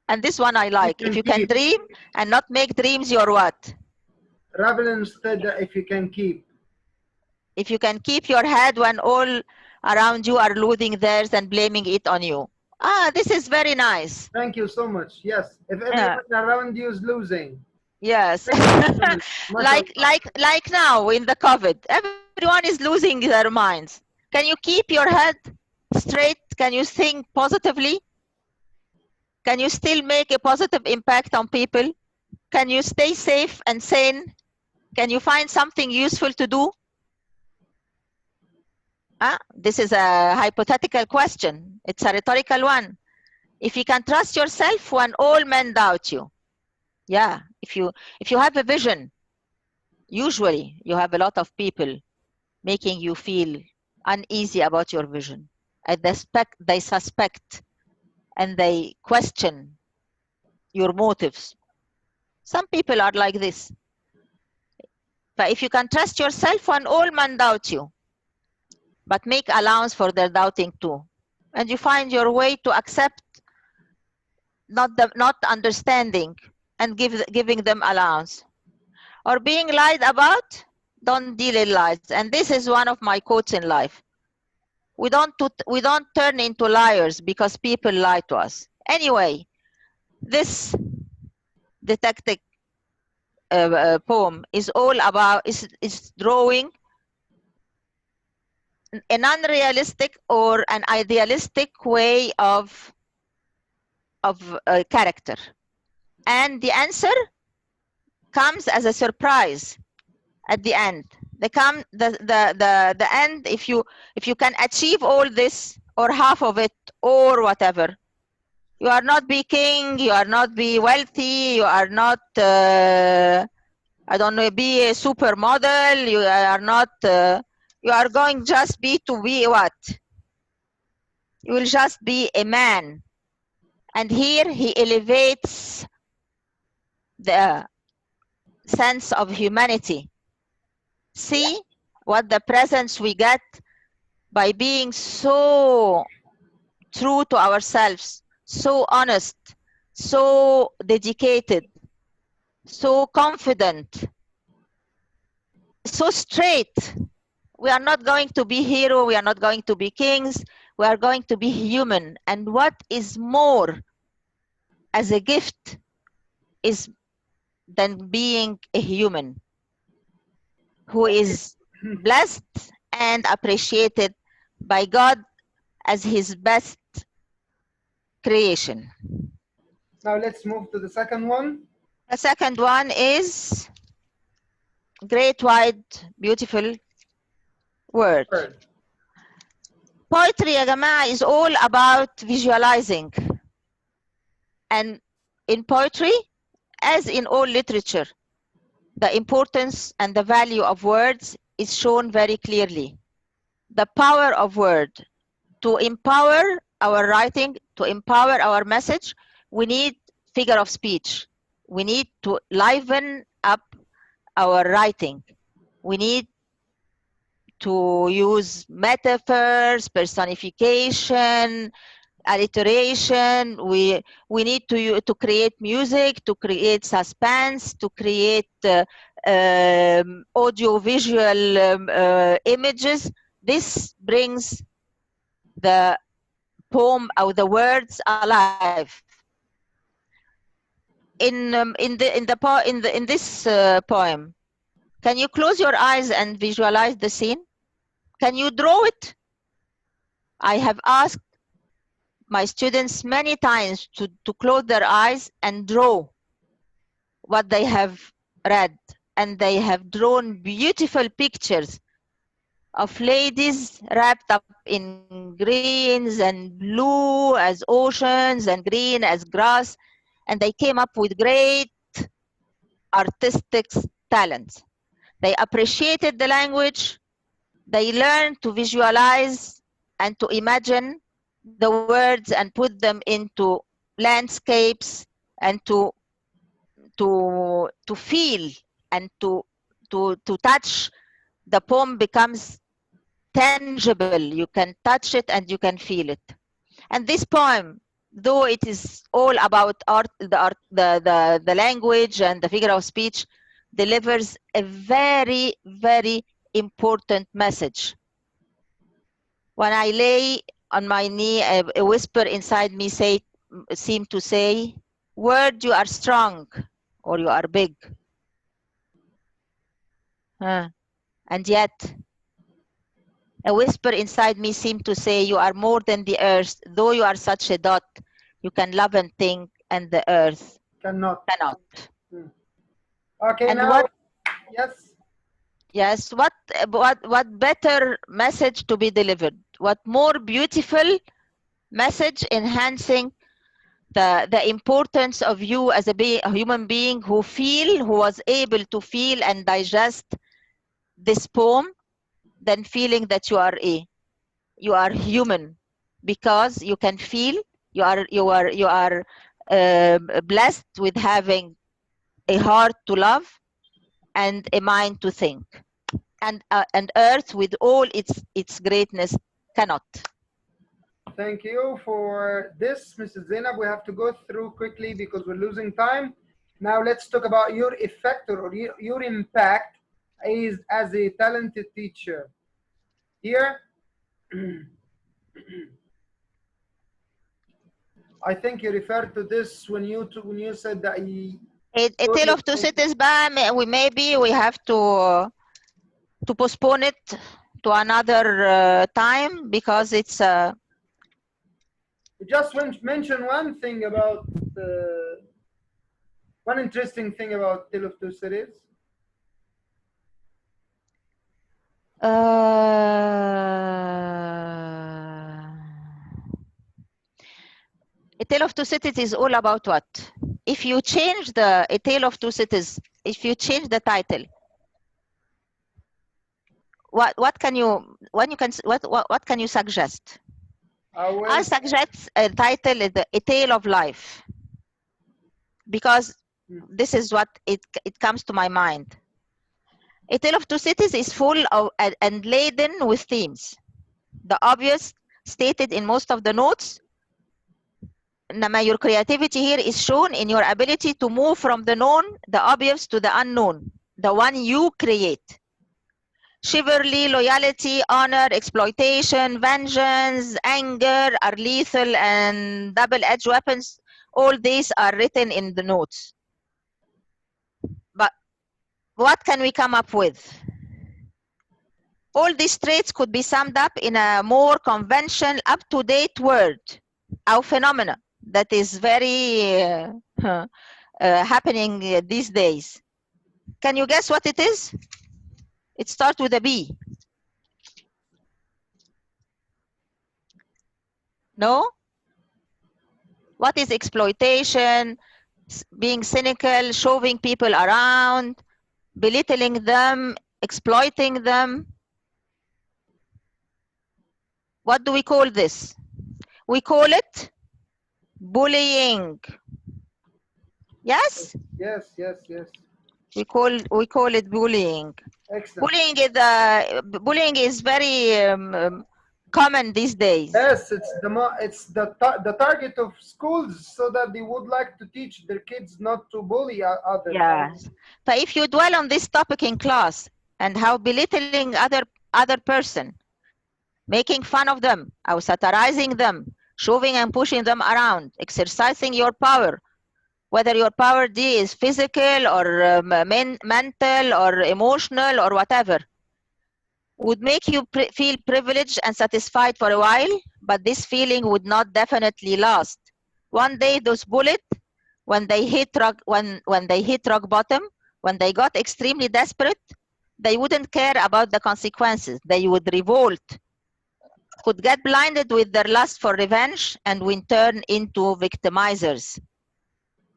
and this one I like, if you can
keep.
dream and not make dreams your what?
Travel instead if you can keep.
If you can keep your head when all around you are losing theirs and blaming it on you. Ah, this is very nice.
Thank you so much. Yes, if everyone around you is losing.
Yes. like now in the COVID, everyone is losing their minds. Can you keep your head straight? Can you think positively? Can you still make a positive impact on people? Can you stay safe and sane? Can you find something useful to do? This is a hypothetical question. It's a rhetorical one. If you can trust yourself when all men doubt you. Yeah, if you have a vision, usually you have a lot of people making you feel uneasy about your vision. And they suspect and they question your motives. Some people are like this. But if you can trust yourself when all men doubt you, but make allowance for their doubting too, and you find your way to accept not understanding and giving them allowance, or being lied about, don't deal in lies. And this is one of my quotes in life. We don't turn into liars because people lie to us. Anyway, this detective poem is all about is drawing an unrealistic or an idealistic way of character, and the answer comes as a surprise at the end. The end, if you can achieve all this or half of it or whatever, you are not be king, you are not be wealthy, you are not I don't know, be a supermodel, you are not you are going just be to be what? You will just be a man. And here he elevates the sense of humanity. See what the presence we get by being so true to ourselves, so honest, so dedicated, so confident, so straight. We are not going to be hero, we are not going to be kings, we are going to be human. And what is more as a gift is than being a human who is blessed and appreciated by God as his best creation.
Now let's move to the second one.
The second one is great, wide, beautiful word. Poetry, ya jamaa, is all about visualizing. And in poetry, as in all literature, the importance and the value of words is shown very clearly. The power of word. To empower our writing, to empower our message, we need figure of speech. We need to liven up our writing. We need to use metaphors, personification, alliteration. We need to create music, to create suspense, to create audio visual images. This brings the poem or the words alive. in this poem, can you close your eyes and visualize the scene? Can you draw it? I have asked my students many times to close their eyes and draw what they have read, and they have drawn beautiful pictures of ladies wrapped up in greens and blue as oceans and green as grass, and they came up with great artistic talent. They appreciated the language, they learned to visualize and to imagine the words and put them into landscapes and to feel and to touch. The poem becomes tangible. You can touch it and you can feel it. And this poem, though it is all about the language and the figure of speech, delivers a very, very important message. When I lay on my knee, a whisper inside me seemed to say, "Word, you are strong, or you are big." And yet, a whisper inside me seemed to say, "You are more than the earth. Though you are such a dot, you can love and think, and the earth
Cannot.
cannot."
Okay,
And
now, yes.
yes, what better message to be delivered? What more beautiful message enhancing the importance of you as a human being who was able to feel and digest this poem than feeling that you are human, because you can feel, you are blessed with having a heart to love and a mind to think, and earth with all its greatness cannot.
Thank you for this, Mrs. Zainab. We have to go through quickly because we're losing time. Now let's talk about your effect or your impact as a talented teacher. Here, I think you referred to this when you said that
A Tale of Two Cities, maybe we have to postpone it to another time, because it's
just mention one thing about one interesting thing about Tale of Two Cities.
A Tale of Two Cities is all about what? If you change A Tale of Two Cities, if you change the title, what can you suggest? I suggest a title is A Tale of Life, because this is what it comes to my mind. A Tale of Two Cities is full of and laden with themes. The obvious stated in most of the notes. Your creativity here is shown in your ability to move from the known, the obvious, to the unknown, the one you create. Chivalry, loyalty, honor, exploitation, vengeance, anger are lethal and double-edged weapons. All these are written in the notes. But what can we come up with? All these traits could be summed up in a more conventional, up-to-date word, or phenomena, that is very happening these days. Can you guess what it is? It starts with a B. No? What is exploitation? Being cynical, shoving people around, belittling them, exploiting them. What do we call this? We call it bullying. Yes?
Yes.
We call it bullying.
Excellent.
Bullying is very common these days.
Yes, it's the target of schools, so that they would like to teach their kids not to bully others.
Yes. But if you dwell on this topic in class, and how belittling other person, making fun of them, or satirizing them, shoving and pushing them around, exercising your power, whether your power D is physical or mental or emotional or whatever, would make you feel privileged and satisfied for a while, but this feeling would not definitely last. One day, those bullets, when they hit rock bottom, when they got extremely desperate, they wouldn't care about the consequences. They would revolt, could get blinded with their lust for revenge, and would turn into victimizers.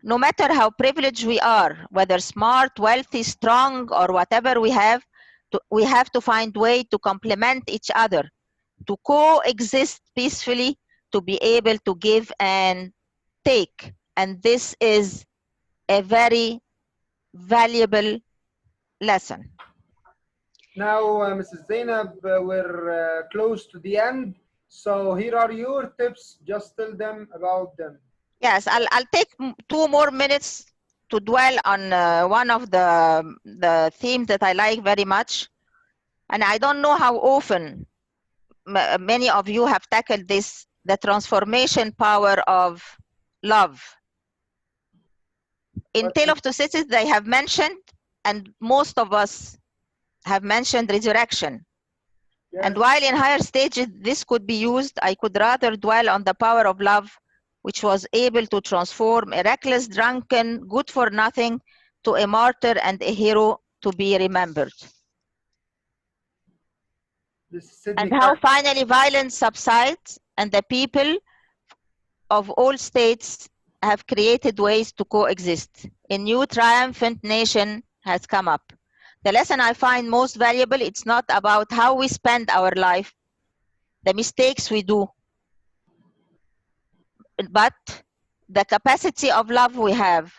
No matter how privileged we are, whether smart, wealthy, strong, or whatever we have to find way to complement each other, to coexist peacefully, to be able to give and take. And this is a very valuable lesson.
Now, Mrs. Zainab, we're close to the end. So here are your tips. Just tell them about them.
Yes, I'll take 2 more minutes to dwell on one of the themes that I like very much. And I don't know how often many of you have tackled this, the transformation power of love. In Tale of Two Cities, they have mentioned, and most of us have mentioned resurrection.
Yes.
And while in higher stages this could be used, I could rather dwell on the power of love, which was able to transform a reckless, drunken, good-for-nothing to a martyr and a hero to be remembered. And how finally violence subsides and the people of all states have created ways to coexist. A new triumphant nation has come up. The lesson I find most valuable, it's not about how we spend our life, the mistakes we do, but the capacity of love we have.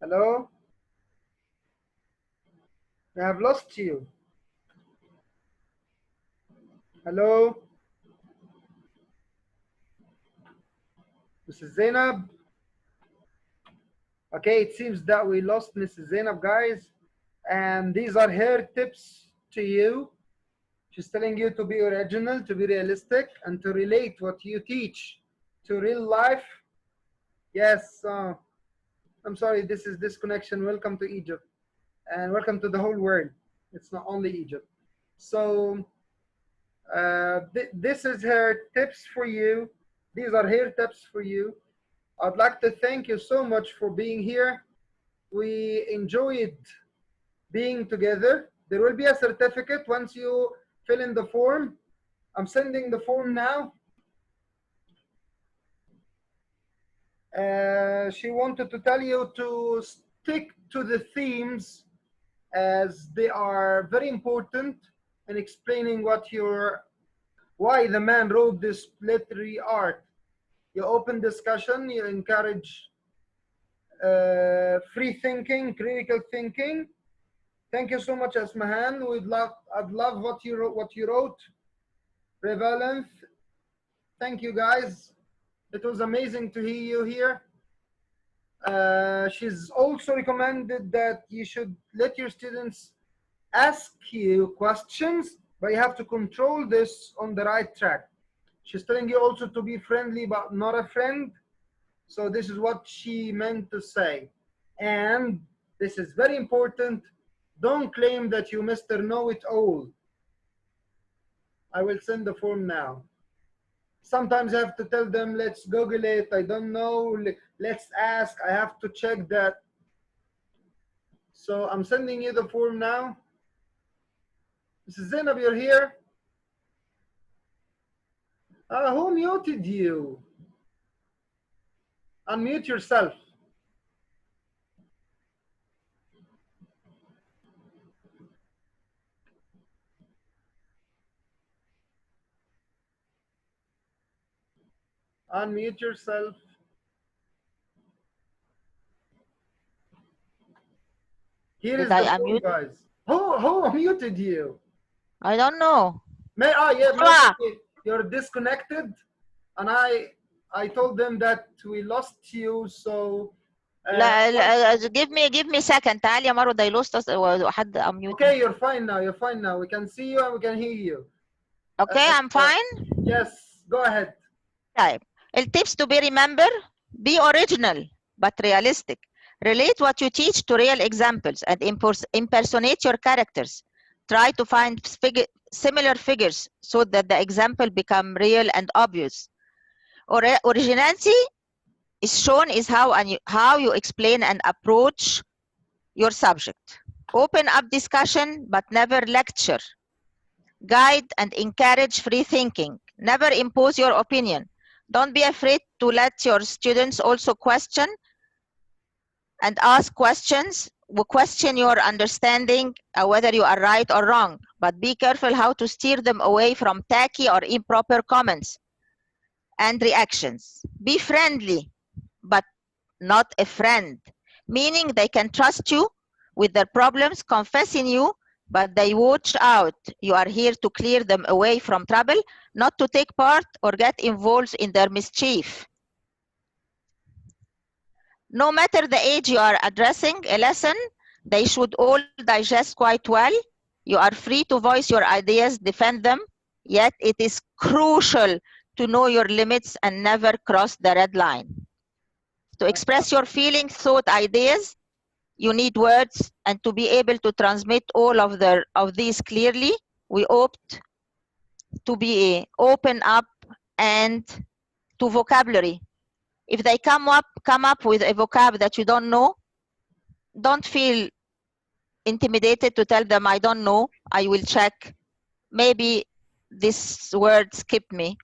Hello? I have lost you. Hello? Mrs. Zainab? Okay, it seems that we lost Mrs. Zainab, guys. And these are her tips to you. She's telling you to be original, to be realistic, and to relate what you teach to real life. Yes, I'm sorry, this is disconnection. Welcome to Egypt. And welcome to the whole world. It's not only Egypt. So this is her tips for you. These are her tips for you. I'd like to thank you so much for being here. We enjoyed being together. There will be a certificate once you fill in the form. I'm sending the form now. She wanted to tell you to stick to the themes as they are very important in explaining why the man wrote this literary art. You open discussion, you encourage free thinking, critical thinking. Thank you so much, Asmahan. I'd love what you wrote. Prevalence. Thank you, guys. It was amazing to hear you here. She's also recommended that you should let your students ask you questions, but you have to control this on the right track. She's telling you also to be friendly, but not a friend. So this is what she meant to say. And this is very important. Don't claim that you Mr. Know-it-all. I will send the form now. Sometimes I have to tell them, let's Google it. I don't know. Let's ask. I have to check that. So I'm sending you the form now. Mrs. Zainab, you're here? Who muted you? Unmute yourself. Unmute yourself. Here is the form, guys. Who muted you?
I don't know.
Yeah, you're disconnected, and I told them that we lost you, so
لا give me second. تعال يا مارو they lost us وحد unmute.
Okay, you're fine now. You're fine now. We can see you and we can hear you.
Okay, I'm fine.
Yes, go ahead.
طيب الtips to be remember: be original but realistic. Relate what you teach to real examples and impersonate your characters. Try to find similar figures so that the example become real and obvious. Originality is shown is how you explain and approach your subject. Open up discussion but never lecture. Guide and encourage free thinking. Never impose your opinion. Don't be afraid to let your students also question and ask questions. Question your understanding whether you are right or wrong, but be careful how to steer them away from tacky or improper comments and reactions. Be friendly, but not a friend, meaning they can trust you with their problems, confess in you, but they watch out. You are here to clear them away from trouble, not to take part or get involved in their mischief. No matter the age you are addressing a lesson, they should all digest quite well. You are free to voice your ideas, defend them, yet it is crucial to know your limits and never cross the red line. To express your feelings, thought, ideas, you need words, and to be able to transmit all of these clearly, we opt to be open up and to vocabulary. If they come up with a vocab that you don't know, don't feel intimidated to tell them, I don't know, I will check. Maybe this word skipped me.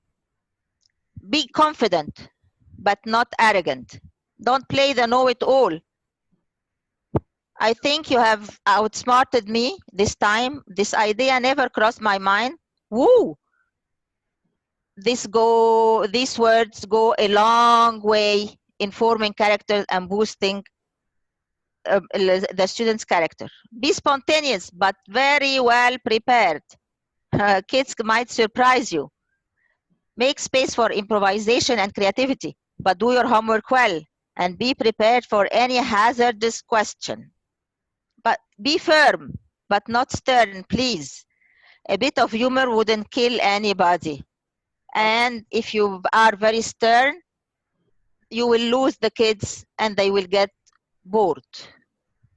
Be confident, but not arrogant. Don't play the know-it-all. I think you have outsmarted me this time. This idea never crossed my mind. Woo! These words go a long way in forming characters and boosting the student's character. Be spontaneous, but very well prepared. Kids might surprise you. Make space for improvisation and creativity, but do your homework well and be prepared for any hazardous question. But be firm, but not stern, please. A bit of humor wouldn't kill anybody. And if you are very stern, you will lose the kids and they will get bored.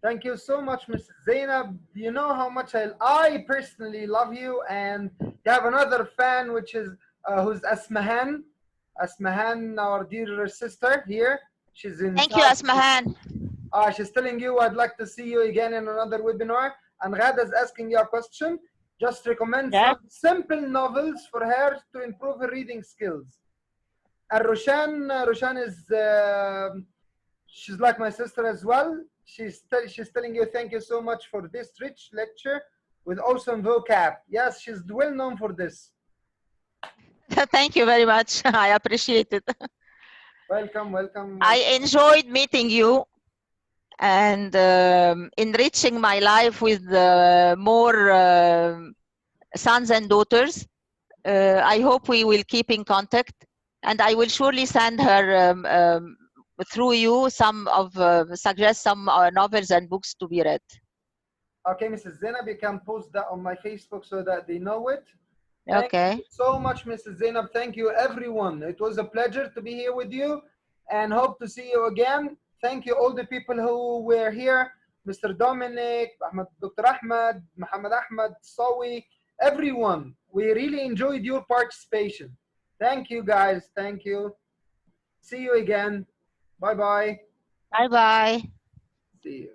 Thank you so much, Mrs. Zeinab. You know how much I personally love you, and you have another fan, which is who's Asmahan. Asmahan, our dear sister here. She's in.
Thank you, Asmahan.
She's telling you, I'd like to see you again in another webinar. And Ghada is asking you a question. Just recommend some simple novels for her to improve her reading skills. And Roshan is, she's like my sister as well. She's telling you, thank you so much for this rich lecture with awesome vocab. Yes, she's well known for this.
Thank you very much. I appreciate it.
Welcome, welcome.
I enjoyed meeting you and enriching my life with more sons and daughters. I hope we will keep in contact, and I will surely send her through you suggest some novels and books to be read.
Okay, Mrs. Zeinab, you can post that on my Facebook so that they know it.
Okay.
Thank you so much, Mrs. Zeinab. Thank you, everyone. It was a pleasure to be here with you, and hope to see you again. Thank you, all the people who were here, Mr. Dominic, Dr. Ahmed, Muhammad Ahmed, Sawi, everyone. We really enjoyed your participation. Thank you, guys. Thank you. See you again. Bye-bye.
Bye-bye.
See you.